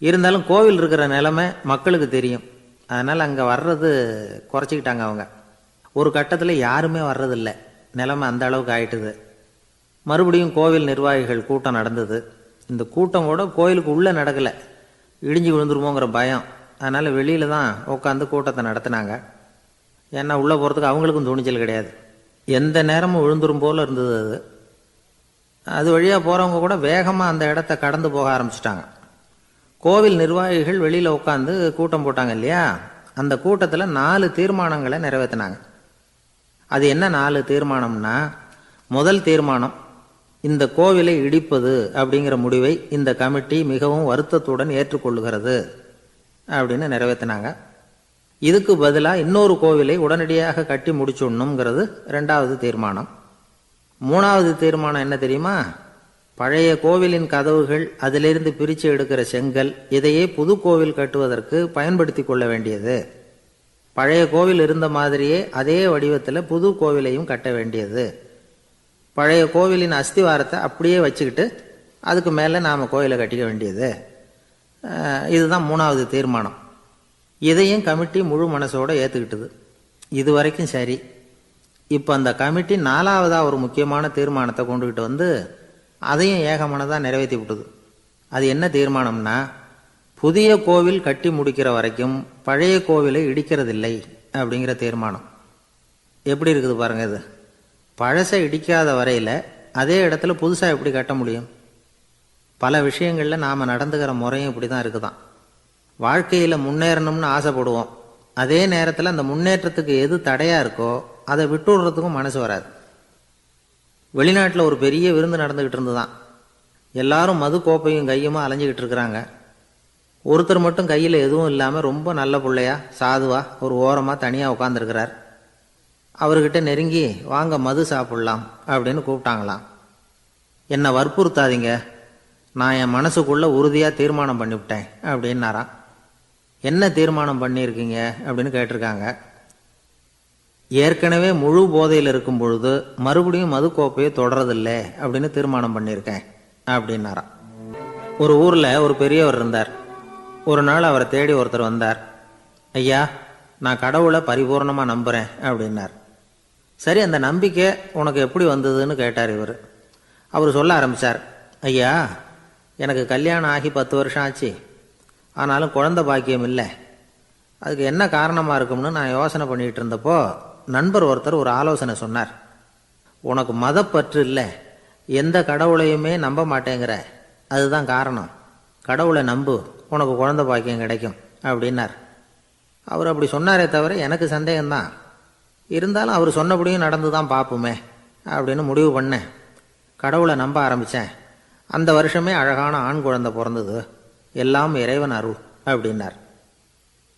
இருந்தாலும் கோவில் இருக்கிற நிலைமை மக்களுக்கு தெரியும். அதனால் அங்கே வர்றது குறைச்சிக்கிட்டாங்க அவங்க. ஒரு கட்டத்தில் யாருமே வர்றதில்லை. நிலைமை அந்த அளவுக்கு ஆயிட்டுது. மறுபடியும் கோவில் நிர்வாகிகள் கூட்டம் நடந்தது. இந்த கூட்டம் கூட கோயிலுக்கு உள்ளே நடக்கலை, இடிஞ்சு விழுந்துருமோங்கிற பயம். அதனால் வெளியில் தான் உட்காந்து கூட்டத்தை நடத்தினாங்க. ஏன்னா உள்ளே போகிறதுக்கு அவங்களுக்கும் துணிச்சல் கிடையாது. எந்த நேரமும் விழுந்துரும் போல் இருந்தது அது. அது வழியாக போகிறவங்க கூட வேகமாக அந்த இடத்த கடந்து போக ஆரம்பிச்சிட்டாங்க. கோவில் நிர்வாகிகள் வெளியில் உட்காந்து கூட்டம் போட்டாங்க இல்லையா, அந்த கூட்டத்தில் 4 தீர்மானங்களை நிறைவேற்றினாங்க. அது என்ன 4 தீர்மானம்னா, முதல் தீர்மானம், இந்த கோவிலை இடிப்பது அப்படிங்கிற முடிவை இந்த கமிட்டி மிகவும் வருத்தத்துடன் ஏற்றுக்கொள்ளுகிறது அப்படின்னு நிறைவேற்றினாங்க. இதுக்கு பதிலாக இன்னொரு கோவிலை உடனடியாக கட்டி முடிச்சுடணுங்கிறது 2வது தீர்மானம். 3வது தீர்மானம் என்ன தெரியுமா, பழைய கோவிலின் கதவுகள், அதிலிருந்து பிரித்து எடுக்கிற செங்கல், இதையே புது கோவில் கட்டுவதற்கு பயன்படுத்தி கொள்ள வேண்டியது. பழைய கோவில் இருந்த மாதிரியே அதே வடிவத்தில் புது கோவிலையும் கட்ட வேண்டியது. பழைய கோவிலின் அஸ்திவாரத்தை அப்படியே வச்சுக்கிட்டு அதுக்கு மேலே நாம் கோயிலை கட்டிக்க வேண்டியது. இதுதான் 3வது தீர்மானம். இதையும் கமிட்டி முழு மனசோடு ஏற்றுக்கிட்டது. இது வரைக்கும் சரி. இப்போ அந்த கமிட்டி 4வதாக ஒரு முக்கியமான தீர்மானத்தை கொண்டுகிட்டு வந்து அதையும் ஏகமனதாக நிறைவேற்றி விட்டது. அது என்ன தீர்மானம்னா, புதிய கோவில் கட்டி முடிக்கிற வரைக்கும் பழைய கோவிலை இடிக்கிறதில்லை அப்படிங்கிற தீர்மானம். எப்படி இருக்குது பாருங்க இது. பழசை இடிக்காத வரையில் அதே இடத்துல புதுசாக எப்படி கட்ட முடியும்? பல விஷயங்களில் நாம் நடந்துக்கிற முறையும் இப்படி தான் இருக்குதான். வாழ்க்கையில் முன்னேறணும்னு ஆசைப்படுவோம். அதே நேரத்தில் அந்த முன்னேற்றத்துக்கு எது தடையாக இருக்கோ அதை விட்டுடுறதுக்கும் மனசு வராது. வெளிநாட்டில் ஒரு பெரிய விருந்து நடந்துக்கிட்டு இருந்துதான். எல்லாரும் மது கோப்பையும் கையுமா அலைஞ்சிக்கிட்டு இருக்கிறாங்க. ஒருத்தர் மட்டும் கையில் எதுவும் இல்லாமல் ரொம்ப நல்ல பிள்ளையா சாதுவா ஒரு ஓரமாக தனியாக உட்காந்துருக்கிறார். அவர்கிட்ட நெருங்கி, வாங்க மது சாப்பிடலாம் அப்படின்னு கூப்பிட்டாங்களாம். என்னை வற்புறுத்தாதீங்க, நான் என் மனசுக்குள்ள உறுதியாக தீர்மானம் பண்ணிவிட்டேன் அப்படின்னாராம். என்ன தீர்மானம் பண்ணியிருக்கீங்க அப்படின்னு கேட்டிருக்காங்க. ஏற்கனவே முழு போதையில் இருக்கும் பொழுது மறுபடியும் மது கோப்பையை தொடரதில்லை அப்படின்னு தீர்மானம் பண்ணியிருக்கேன் அப்படின்னாராம். ஒரு ஊரில் ஒரு பெரியவர் இருந்தார். ஒரு நாள் அவரை தேடி ஒருத்தர் வந்தார். ஐயா, நான் கடவுளை பரிபூர்ணமாக நம்புகிறேன் அப்படின்னார். சரி, அந்த நம்பிக்கை உனக்கு எப்படி வந்ததுன்னு கேட்டார் இவர். அவர் சொல்ல ஆரம்பித்தார். ஐயா, எனக்கு கல்யாணம் ஆகி 10 வருஷம் ஆச்சு. ஆனாலும் குழந்தை பாக்கியம் இல்லை. அதுக்கு என்ன காரணமாக இருக்கும்னு நான் யோசனை பண்ணிகிட்டு இருந்தப்போ நண்பர் ஒருத்தர் ஒரு ஆலோசனை சொன்னார். உனக்கு மதப்பற்று இல்லை, எந்த கடவுளையுமே நம்ப மாட்டேங்கிற, அதுதான் காரணம். கடவுளை நம்பு, உனக்கு குழந்தை பாக்கியம் கிடைக்கும் அப்படின்னார். அவர் அப்படி சொன்னாரே தவிர எனக்கு சந்தேகம்தான். இருந்தாலும் அவர் சொன்னபடியும் நடந்து தான் பார்ப்போமே அப்படின்னு முடிவு பண்ணேன். கடவுளை நம்ப ஆரம்பித்தேன். அந்த வருஷமே அழகான ஆண் குழந்தை பிறந்தது. எல்லாம் இறைவன் அருள் அப்படின்னார்.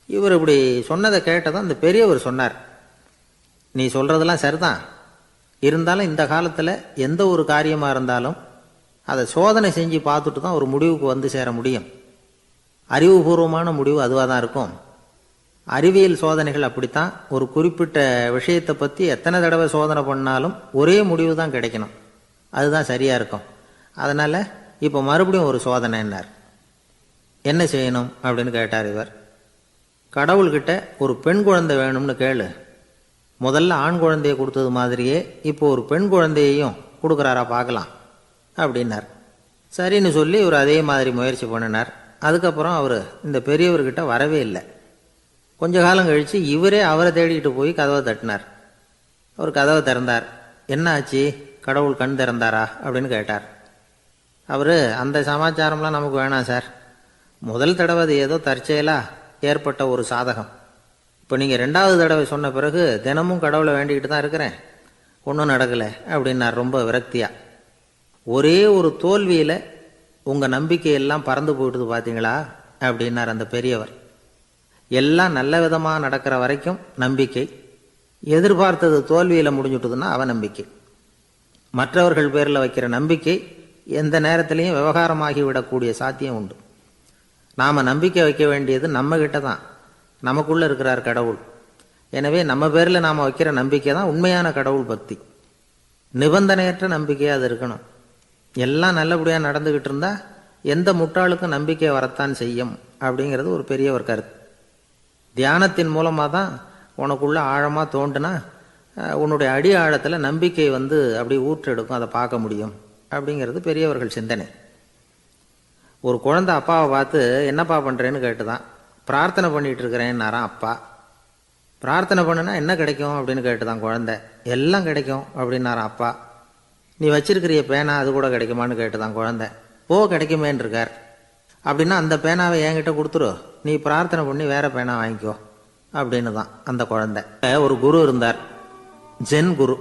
இவர் இப்படி சொன்னதை கேட்டதும் அந்த பெரியவர் சொன்னார், நீ சொல்கிறதெல்லாம் சரிதான். இருந்தாலும் இந்த காலத்தில் எந்த ஒரு காரியமாக இருந்தாலும் அதை சோதனை செஞ்சு பார்த்துட்டு தான் ஒரு முடிவுக்கு வந்து சேர முடியும். அறிவுபூர்வமான முடிவு அதுவாக தான் இருக்கும். அறிவியல் சோதனைகள் அப்படித்தான். ஒரு குறிப்பிட்ட விஷயத்தை பற்றி எத்தனை தடவை சோதனை பண்ணாலும் ஒரே முடிவு தான் கிடைக்கணும். அதுதான் சரியாக இருக்கும். அதனால் இப்போ மறுபடியும் ஒரு சோதனைன்னார். என்ன செய்யணும் அப்படின்னு கேட்டார் இவர். கடவுள்கிட்ட ஒரு பெண் குழந்தை வேணும்னு கேளு. முதல்ல ஆண் குழந்தையை கொடுத்தது மாதிரியே இப்போ ஒரு பெண் குழந்தையையும் கொடுக்குறாரா பார்க்கலாம் அப்படின்னார். சரின்னு சொல்லி இவர் அதே மாதிரி முயற்சி பண்ணினார். அதுக்கப்புறம் அவர் இந்த பெரியவர்கிட்ட வரவே இல்லை. கொஞ்ச காலம் கழித்து இவரே அவரை தேடிக்கிட்டு போய் கதவை தட்டினார். அவர் கதவை திறந்தார். என்ன ஆச்சு, கடவுள் கண் திறந்தாரா அப்படின்னு கேட்டார். அவர், அந்த சமாச்சாரம்லாம் நமக்கு வேணாம் சார். முதல் தடவை அது ஏதோ தற்செயலாக ஏற்பட்ட ஒரு சாதகம். இப்போ நீங்கள் 2வது தடவை சொன்ன பிறகு தினமும் கடவுளை வேண்டிக்கிட்டு தான் இருக்கிறேன், ஒன்றும் நடக்கலை அப்படின்னார் ரொம்ப விரக்தியாக. ஒரே ஒரு தோல்வியில் உங்கள் நம்பிக்கையெல்லாம் பறந்து போயிடுது பார்த்தீங்களா அப்படின்னார் அந்த பெரியவர். எல்லாம் நல்ல விதமாக நடக்கிற வரைக்கும் நம்பிக்கை, எதிர்பார்த்தது தோல்வியில் முடிஞ்சுட்டுதுன்னா அவநம்பிக்கை. மற்றவர்கள் பேரில் வைக்கிற நம்பிக்கை எந்த நேரத்திலையும் விவகாரமாகி விடக்கூடிய சாத்தியம் உண்டு. நாம் நம்பிக்கை வைக்க வேண்டியது நம்மகிட்ட தான். நமக்குள்ளே இருக்கிறார் கடவுள். எனவே நம்ம பேரில் நாம் வைக்கிற நம்பிக்கை தான் உண்மையான கடவுள் பக்தி. நிபந்தனையற்ற நம்பிக்கையாக அது இருக்கணும். எல்லாம் நல்லபடியாக நடந்துக்கிட்டு இருந்தால் எந்த முட்டாளுக்கும் நம்பிக்கை வரத்தான் செய்யும் அப்படிங்கிறது ஒரு பெரிய ஒரு கருத்து. தியானத்தின் மூலமாக தான் உனக்குள்ள ஆழமாக தோண்டுனா உன்னுடைய அடி ஆழத்தில் நம்பிக்கை வந்து அப்படி ஊற்றெடுக்கும், அதை பார்க்க முடியும் அப்படிங்கிறது பெரியவர்கள் சிந்தனை. ஒரு குழந்தை அப்பாவை பார்த்து என்னப்பா பண்ணுறேன்னு கேட்டுதான். பிரார்த்தனை பண்ணிகிட்டு இருக்கிறேன்னாராம் அப்பா. பிரார்த்தனை பண்ணுனா என்ன கிடைக்கும் அப்படின்னு கேட்டுதான் குழந்தை. எல்லாம் கிடைக்கும் அப்படின்னாராம் அப்பா. நீ வச்சிருக்கிறிய பேனா அது கூட கிடைக்குமான்னு கேட்டுதான் குழந்தை. கிடைக்குமேன்னு இருக்கார். அப்படின்னா அந்த பேனாவை என்கிட்ட கொடுத்துரு, நீ பிரார்த்தனை பண்ணி வேற பேனா வாங்கிக்கோ அப்படின்னு தான் அந்த குழந்தை. ஒரு குரு இருந்தார், ஜென் குரு.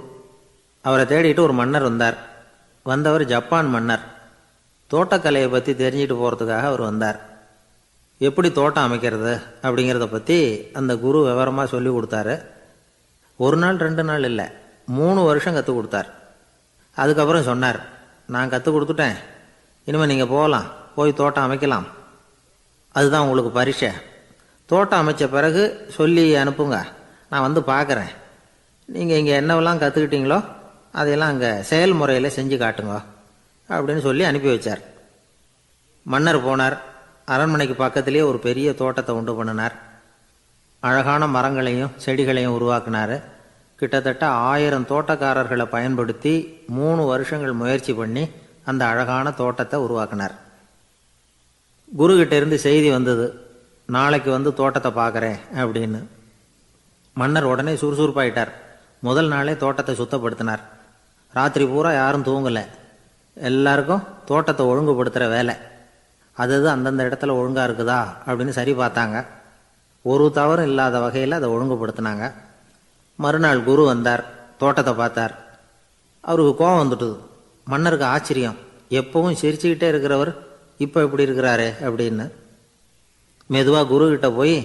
அவரை தேடிட்டு ஒரு மன்னர் வந்தார். வந்தவர் ஜப்பான் மன்னர். தோட்டக்கலையை பற்றி தெரிஞ்சுட்டு போகிறதுக்காக அவர் வந்தார். எப்படி தோட்டம் அமைக்கிறது அப்படிங்கிறத பற்றி அந்த குரு விவரமாக சொல்லி கொடுத்தாரு. 1 நாள் 2 நாள் இல்லை, 3 வருஷம் கற்றுக் கொடுத்தார். அதுக்கப்புறம் சொன்னார், நான் கற்றுக் கொடுத்துட்டேன், இனிமேல் நீங்கள் போகலாம், போய் தோட்டம் அமைக்கலாம். அதுதான் உங்களுக்கு பரீட்சை. தோட்டம் அமைச்ச பிறகு சொல்லி அனுப்புங்க, நான் வந்து பார்க்குறேன். நீங்கள் இங்கே என்னவெல்லாம் கற்றுக்கிட்டீங்களோ அதையெல்லாம் அங்கே செயல்முறையில் செஞ்சு காட்டுங்க அப்படின்னு சொல்லி அனுப்பி வச்சார். மன்னர் போனார். அரண்மனைக்கு பக்கத்திலேயே ஒரு பெரிய தோட்டத்தை உண்டு பண்ணினார். அழகான மரங்களையும் செடிகளையும் உருவாக்கினார். கிட்டத்தட்ட 1000 தோட்டக்காரர்களை பயன்படுத்தி 3 வருஷங்கள் முயற்சி பண்ணி அந்த அழகான தோட்டத்தை உருவாக்கினார். குருக்கிட்ட இருந்து செய்தி வந்தது, நாளைக்கு வந்து தோட்டத்தை பார்க்குறேன் அப்படின்னு. மன்னர் உடனே சுறுசுறுப்பாயிட்டார். முதல் நாளே தோட்டத்தை சுத்தப்படுத்தினார். ராத்திரி பூரா யாரும் தூங்கலை. எல்லாருக்கும் தோட்டத்தை ஒழுங்குபடுத்துகிற வேலை. அது அந்தந்த இடத்துல ஒழுங்காக இருக்குதா அப்படின்னு சரி பார்த்தாங்க. ஒரு தவறும் இல்லாத வகையில் அதை ஒழுங்குபடுத்தினாங்க. மறுநாள் குரு வந்தார், தோட்டத்தை பார்த்தார். அவருக்கு கோபம் வந்துட்டுது. மன்னருக்கு ஆச்சரியம், எப்பவும் சிரிச்சுக்கிட்டே இருக்கிறவர் இப்போ இப்படி இருக்கிறாரு அப்படின்னு. மெதுவாக குருக்கிட்ட போய்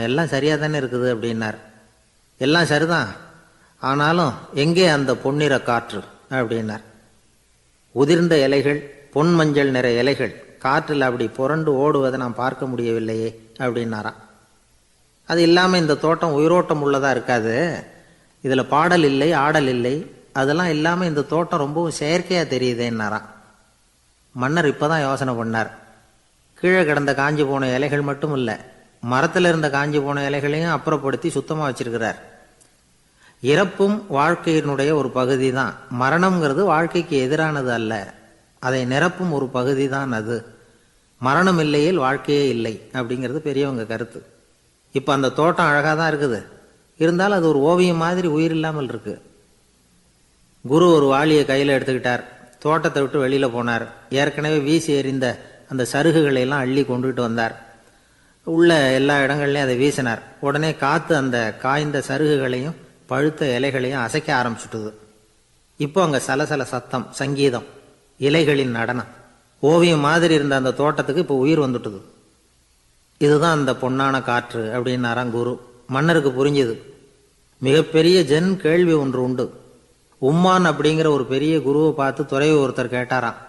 எல்லாம் சரியாக தானே இருக்குது அப்படின்னார். எல்லாம் சரிதான், ஆனாலும் எங்கே அந்த பொன்னிற காற்று அப்படின்னார். உதிர்ந்த இலைகள், பொன் மஞ்சள் நிற இலைகள் காற்றில் அப்படி புரண்டு ஓடுவதை நான் பார்க்க முடியவில்லையே அப்படின்னாராம். அது இல்லாமல் இந்த தோட்டம் உயிரோட்டம் உள்ளதாக இருக்காது, இதில் பாடல் இல்லை, ஆடல் இல்லை, அதெல்லாம் இல்லாமல் இந்த தோட்டம் ரொம்பவும் செயற்கையாக தெரியுதேன்னாராம். மன்னர் இப்போ தான் யோசனை பண்ணார். கீழே கிடந்த காஞ்சி போன இலைகள் மட்டும் இல்லை, மரத்தில் இருந்த காஞ்சி போன இலைகளையும் அப்புறப்படுத்தி சுத்தமாக வச்சிருக்கிறார். இறப்பும் வாழ்க்கையினுடைய ஒரு பகுதி தான். மரணம்ங்கிறது வாழ்க்கைக்கு எதிரானது அல்ல, அதை நிரப்பும் ஒரு பகுதி தான் அது. மரணம் இல்லையில் வாழ்க்கையே இல்லை அப்படிங்கிறது பெரியவங்க கருத்து. இப்போ அந்த தோட்டம் அழகாக தான் இருக்குது, இருந்தாலும் அது ஒரு ஓவியம் மாதிரி உயிர் இல்லாமல் இருக்கு. குரு ஒரு வாளியை கையில் எடுத்துக்கிட்டார், தோட்டத்தை விட்டு வெளியில் போனார். ஏற்கனவே வீசி எறிந்த அந்த சருகுகளை எல்லாம் அள்ளி கொண்டுகிட்டு வந்தார். உள்ள எல்லா இடங்கள்லையும் அதை வீசினார். உடனே காற்று அந்த காய்ந்த சருகுகளையும் பழுத்த இலைகளையும் அசைக்க ஆரம்பிச்சுட்டுது. இப்போ அங்கே சலசல சத்தம், சங்கீதம், இலைகளின் நடனம், ஓவியம் மாதிரி இருந்த அந்த தோட்டத்துக்கு இப்போ உயிர் வந்துட்டுது. இதுதான் அந்த பொன்னான காற்று அப்படின்னாராம் குரு. மன்னருக்கு புரிஞ்சுது. மிகப்பெரிய ஜென் கேள்வி ஒன்று உண்டு. உம்மான் அப்படிங்கிற ஒரு பெரிய குருவை பார்த்து துறவி ஒருத்தர் கேட்டாராம்,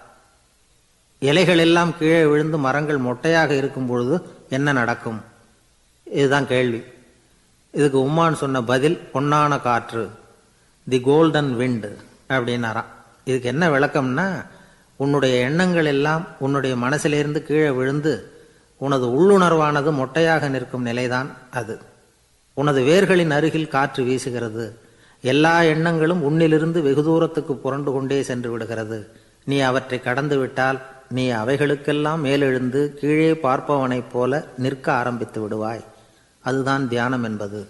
இலைகள் எல்லாம் கீழே விழுந்து மரங்கள் மொட்டையாக இருக்கும் பொழுது என்ன நடக்கும்? இதுதான் கேள்வி. இதுக்கு உம்மான் சொன்ன பதில் பொன்னான காற்று, தி கோல்டன் விண்ட் அப்படின்னாராம். இதுக்கு என்ன விளக்கம்னா, உன்னுடைய எண்ணங்கள் எல்லாம் உன்னுடைய மனசிலிருந்து கீழே விழுந்து உனது உள்ளுணர்வானது மொட்டையாக நிற்கும் நிலைதான் அது. உனது வேர்களின் அருகில் காற்று வீசுகிறது. எல்லா எண்ணங்களும் உன்னிலிருந்து வெகு தூரத்துக்கு புரண்டு கொண்டே சென்று விடுகிறது. நீ அவற்றை கடந்து விட்டால் நீ அவைகளுக்கெல்லாம் மேலெழுந்து கீழே பார்ப்பவனைப் போல நிற்க ஆரம்பித்து விடுவாய். அதுதான் தியானம் என்பது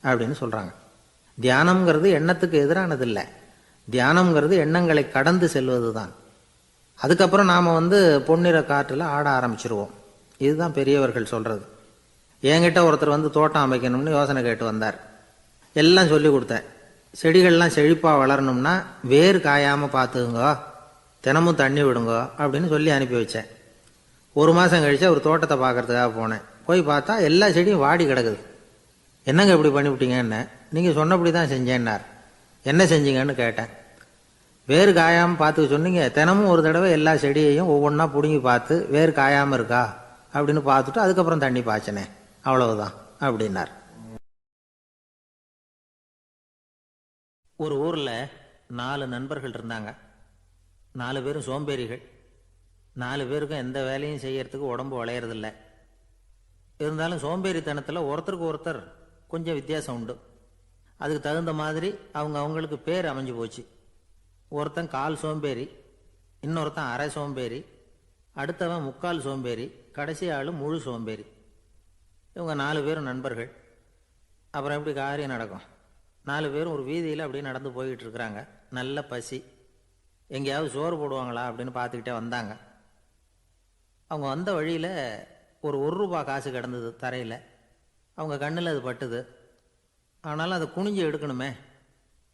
அப்படின்னு சொல்றாங்க. தியானம்ங்கிறது எண்ணத்துக்கு எதிரானதில்லை, தியானம்ங்கிறது எண்ணங்களை கடந்து செல்வது தான். அதுக்கப்புறம் நாம் பொன்னிற காற்றில் ஆட ஆரம்பிச்சிருவோம். இதுதான் பெரியவர்கள் சொல்றது. என்கிட்ட ஒருத்தர் தோட்டம் அமைக்கணும்னு யோசனை கேட்டு வந்தார். எல்லாம் சொல்லி கொடுத்தேன். செடிகள்லாம் செழிப்பாக வளரணும்னா வேர் காயாமல் பார்த்துக்குங்க, தினமும் தண்ணி விடுங்க அப்படின்னு சொல்லி அனுப்பி வச்சேன். ஒரு மாதம் கழிச்சு அவர் தோட்டத்தை பார்க்கறதுக்காக போனேன். போய் பார்த்தா எல்லா செடியும் வாடி கிடக்குது. என்னங்க இப்படி பண்ணிவிட்டீங்கன்னு. நீங்கள் சொன்னபடி தான் செஞ்சேன்னார். என்ன செஞ்சீங்கன்னு கேட்டேன். வேறு காயாமல் பார்த்துக்க சொன்னீங்க, தினமும் ஒரு தடவை எல்லா செடியையும் ஒவ்வொன்றா பிடுங்கி பார்த்து வேறு காயாமல் இருக்கா அப்படின்னு பார்த்துட்டு அதுக்கப்புறம் தண்ணி பாய்ச்சனே, அவ்வளவுதான் அப்படின்னார். ஒரு ஊரில் 4 நண்பர்கள் இருந்தாங்க. 4 பேரும் சோம்பேறிகள். 4 பேருக்கும் எந்த வேலையும் செய்யறதுக்கு உடம்பு வளையறதில்ல. இருந்தாலும் சோம்பேறித்தனத்தில் ஒருத்தருக்கு ஒருத்தர் கொஞ்சம் வித்தியாசம் உண்டு. அதுக்கு தகுந்த மாதிரி அவங்களுக்கு பேர் அமைஞ்சு போச்சு. ஒருத்தன் கால் சோம்பேறி, இன்னொருத்தன் அரை சோம்பேறி, அடுத்தவன் முக்கால் சோம்பேறி, கடைசி ஆள் முழு சோம்பேறி. இவங்க 4 பேரும் நண்பர்கள். அப்புறம் எப்படி காரியம் நடக்கும்? 4 பேரும் ஒரு வீதியில் அப்படியே நடந்து போய்கிட்டு இருக்கிறாங்க. நல்ல பசி. எங்கேயாவது சோறு போடுவாங்களா அப்படின்னு பார்த்துக்கிட்டே வந்தாங்க. அவங்க வந்த வழியில் ஒரு ரூபா காசு கிடந்தது தரையில். அவங்க கண்ணில் அது பட்டுது. ஆனாலும் அதை குனிஞ்சு எடுக்கணுமே,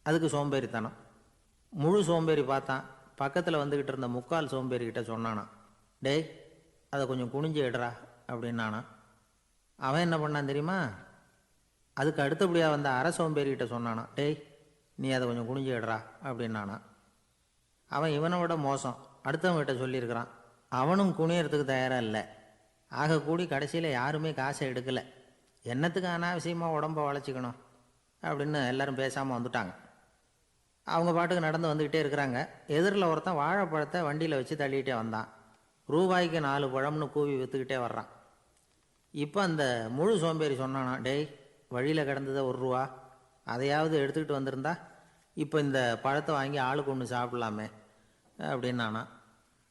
அதுக்கு சோம்பேறித்தனம். முழு சோம்பேறி பார்த்தான். பக்கத்தில் வந்துக்கிட்டு இருந்த முக்கால் சோம்பேறிக்கிட்ட சொன்னானா, டேய் அதை கொஞ்சம் குனிஞ்சு எடுறா அப்படின்னானா. அவன் என்ன பண்ணான் தெரியுமா? அதுக்கு அடுத்தபடியாக வந்த அரை சோம்பேறிக்கிட்ட சொன்னானா, டேய் நீ அதை கொஞ்சம் குனிஞ்சு எடுறா அப்படின்னானா. அவன் இவனை விட மோசம், அடுத்தவங்ககிட்ட சொல்லியிருக்கிறான். அவனும் குனியறதுக்கு தயாராக இல்லை. ஆக கூடி கடைசியில் யாருமே காசை எடுக்கலை. என்னத்துக்கு அனாவசியமாக உடம்பை வளைச்சிக்கணும் அப்படின்னு எல்லாரும் பேசாமல் வந்துட்டாங்க. அவங்க பாட்டுக்கு நடந்து வந்துக்கிட்டே இருக்கிறாங்க. எதிரில் ஒருத்தன் வாழைப்பழத்தை வண்டியில் வச்சு தள்ளிக்கிட்டே வந்தான். ரூபாய்க்கு 4 பழம்னு கூவி விற்றுக்கிட்டே வர்றான். இப்போ அந்த முழு சோம்பேறி சொன்னானா, டேய் வழியில் கிடந்ததை ரூபா, அதையாவது எடுத்துக்கிட்டு வந்திருந்தா இப்போ இந்த பழத்தை வாங்கி ஆளுக்கு ஒன்று சாப்பிட்லாமே அப்படின்னானா.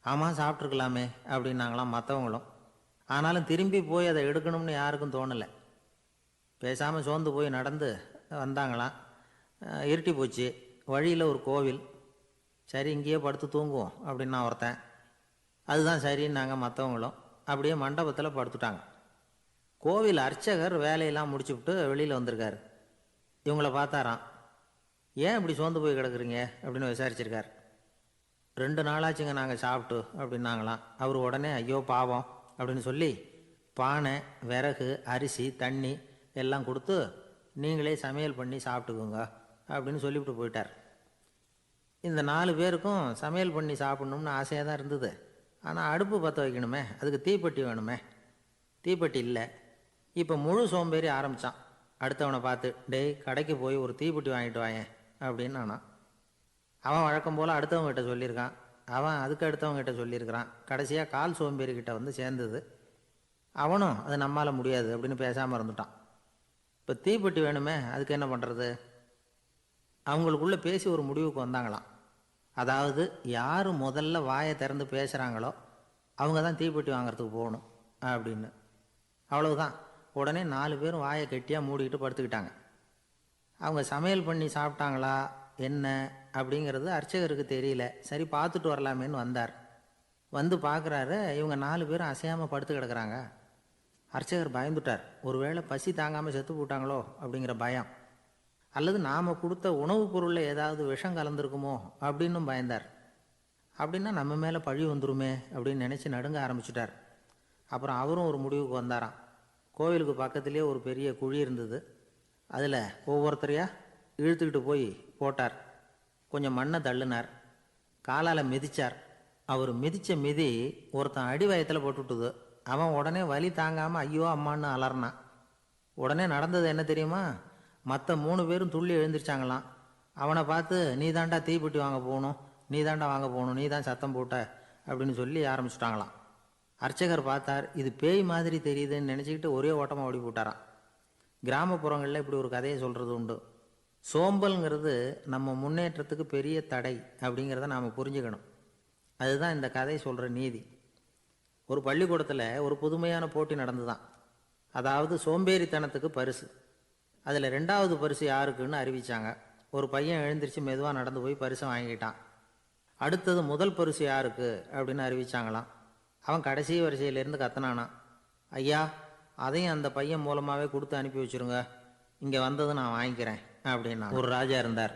ஆமாம் சாப்பிட்ருக்கலாமே அப்படின்னாங்களாம் மற்றவங்களும். ஆனாலும் திரும்பி போய் அதை எடுக்கணும்னு யாருக்கும் தோணலை. பேசாமல் சோர்ந்து போய் நடந்து வந்தாங்களாம். இருட்டி போச்சு. வழியில் ஒரு கோவில். சரி இங்கேயே படுத்து தூங்குவோம் அப்படின்னா ஒருத்தன். அதுதான் சரின்னாங்க மற்றவங்களும். அப்படியே மண்டபத்தில் படுத்துட்டாங்க. கோவில் அர்ச்சகர் வேலையெல்லாம் முடிச்சுவிட்டு வெளியில் வந்திருக்காரு. இவங்கள பார்த்தாராம். ஏன் இப்படி சோர்ந்து போய் கிடக்குறீங்க அப்படின்னு விசாரிச்சிருக்கார். 2 நாளாச்சுங்க நாங்கள் சாப்பிட்டு அப்படின்னாங்களாம். அவர் உடனே ஐயோ பாவம் அப்படின்னு சொல்லி பானை, விறகு, அரிசி, தண்ணி எல்லாம் கொடுத்து நீங்களே சமையல் பண்ணி சாப்பிட்டுக்குங்க அப்படின்னு சொல்லிவிட்டு போயிட்டார். இந்த 4 பேருக்கும் சமையல் பண்ணி சாப்பிட்ணும்னு ஆசையாக தான் இருந்தது. ஆனால் அடுப்பு பற்ற வைக்கணுமே, அதுக்கு தீப்பெட்டி வேணுமே, தீப்பெட்டி இல்லை. இப்போ முழு சோம்பேறி ஆரம்பித்தான். அடுத்தவனை பார்த்து, டேய் கடைக்கு போய் ஒரு தீப்பெட்டி வாங்கிட்டு வாயேன் அப்படின்னு நானான். அவன் வழக்கம் போல் அடுத்தவங்ககிட்ட சொல்லியிருக்கான், அவன் அதுக்கு அடுத்தவங்ககிட்ட சொல்லியிருக்கிறான். கடைசியாக கால் சோம்பேறிக்கிட்ட வந்து சேர்ந்தது. அவனும் அது நம்மால் முடியாது அப்படின்னு பேசாமல் இருந்துட்டான். இப்போ தீப்பெட்டி வேணுமே, அதுக்கு என்ன பண்ணுறது? அவங்களுக்குள்ளே பேசி ஒரு முடிவுக்கு வந்தாங்களாம். அதாவது யார் முதல்ல வாயை திறந்து பேசுகிறாங்களோ அவங்க தான் தீப்பெட்டி வாங்கிறதுக்கு போகணும் அப்படின்னு. அவ்வளவுதான். உடனே 4 பேரும் வாயை கெட்டியாக மூடிக்கிட்டு படுத்துக்கிட்டாங்க. அவங்க சமையல் பண்ணி சாப்பிட்டாங்களா என்ன அப்படிங்கிறது அர்ச்சகருக்கு தெரியல. சரி பார்த்துட்டு வரலாமேன்னு வந்தார். வந்து பார்க்குறாரு, இவங்க 4 பேரும் அசையாமல் படுத்து கிடக்குறாங்க. அர்ச்சகர் பயந்துட்டார். ஒருவேளை பசி தாங்காமல் செத்து போட்டாங்களோ அப்படிங்கிற பயம், அல்லது நாம் கொடுத்த உணவுப் பொருளில் ஏதாவது விஷம் கலந்துருக்குமோ அப்படின்னும் பயந்தார். அப்படின்னா நம்ம மேலே பழி வந்துருமே அப்படின்னு நினச்சி நடுங்க ஆரம்பிச்சிட்டார். அப்புறம் அவரும் ஒரு முடிவுக்கு வந்தாராம். கோவிலுக்கு பக்கத்துலேயே ஒரு பெரிய குழி இருந்தது. அதில் ஒவ்வொருத்தரையாக இழுத்துக்கிட்டு போய் போட்டார். கொஞ்சம் மண்ணை தள்ளினார், காலால் மிதித்தார். அவர் மிதித்த மிதி ஒருத்தன் அடி வயத்தில் போட்டுவிட்டுது. அவன் உடனே வலி தாங்காமல் ஐயோ அம்மான்னு அலறினான். உடனே நடந்தது என்ன தெரியுமா? மற்ற 3 பேரும் துள்ளி எழுந்திரிச்சாங்களாம். அவனை பார்த்து, நீ தாண்டா தீப்பெட்டி வாங்க போகணும், நீ தாண்டா வாங்க போகணும், நீ தான் சத்தம் போட்ட அப்படின்னு சொல்லி ஆரம்பிச்சிட்டாங்களாம். அர்ச்சகர் பார்த்தார், இது பேய் மாதிரி தெரியுதுன்னு நினச்சிக்கிட்டு ஒரே ஓட்டமாக ஓடி போட்டாராம். கிராமப்புறங்களில் இப்படி ஒரு கதையை சொல்கிறது உண்டு. சோம்பல்ங்கிறது நம்ம முன்னேற்றத்துக்கு பெரிய தடை அப்படிங்கிறத நாம் புரிஞ்சுக்கணும். அதுதான் இந்த கதை சொல்கிற நீதி. ஒரு பள்ளிக்கூடத்தில் ஒரு புதுமையான போட்டி நடந்துதான். அதாவது சோம்பேறித்தனத்துக்கு பரிசு. அதில் 2வது பரிசு யாருக்குன்னு அறிவித்தாங்க. ஒரு பையன் எழுந்திரிச்சு மெதுவாக நடந்து போய் பரிசை வாங்கிட்டான். அடுத்தது முதல் பரிசு யாருக்கு அப்படின்னு அறிவித்தாங்களாம். அவன் கடைசி வரிசையிலேருந்து கத்தனானான், ஐயா அதையும் அந்த பையன் மூலமாகவே கொடுத்து அனுப்பி வச்சுருங்க, இங்கே வந்தது நான் வாங்கிக்கிறேன் அப்படின்னா. ஒரு ராஜா இருந்தார்.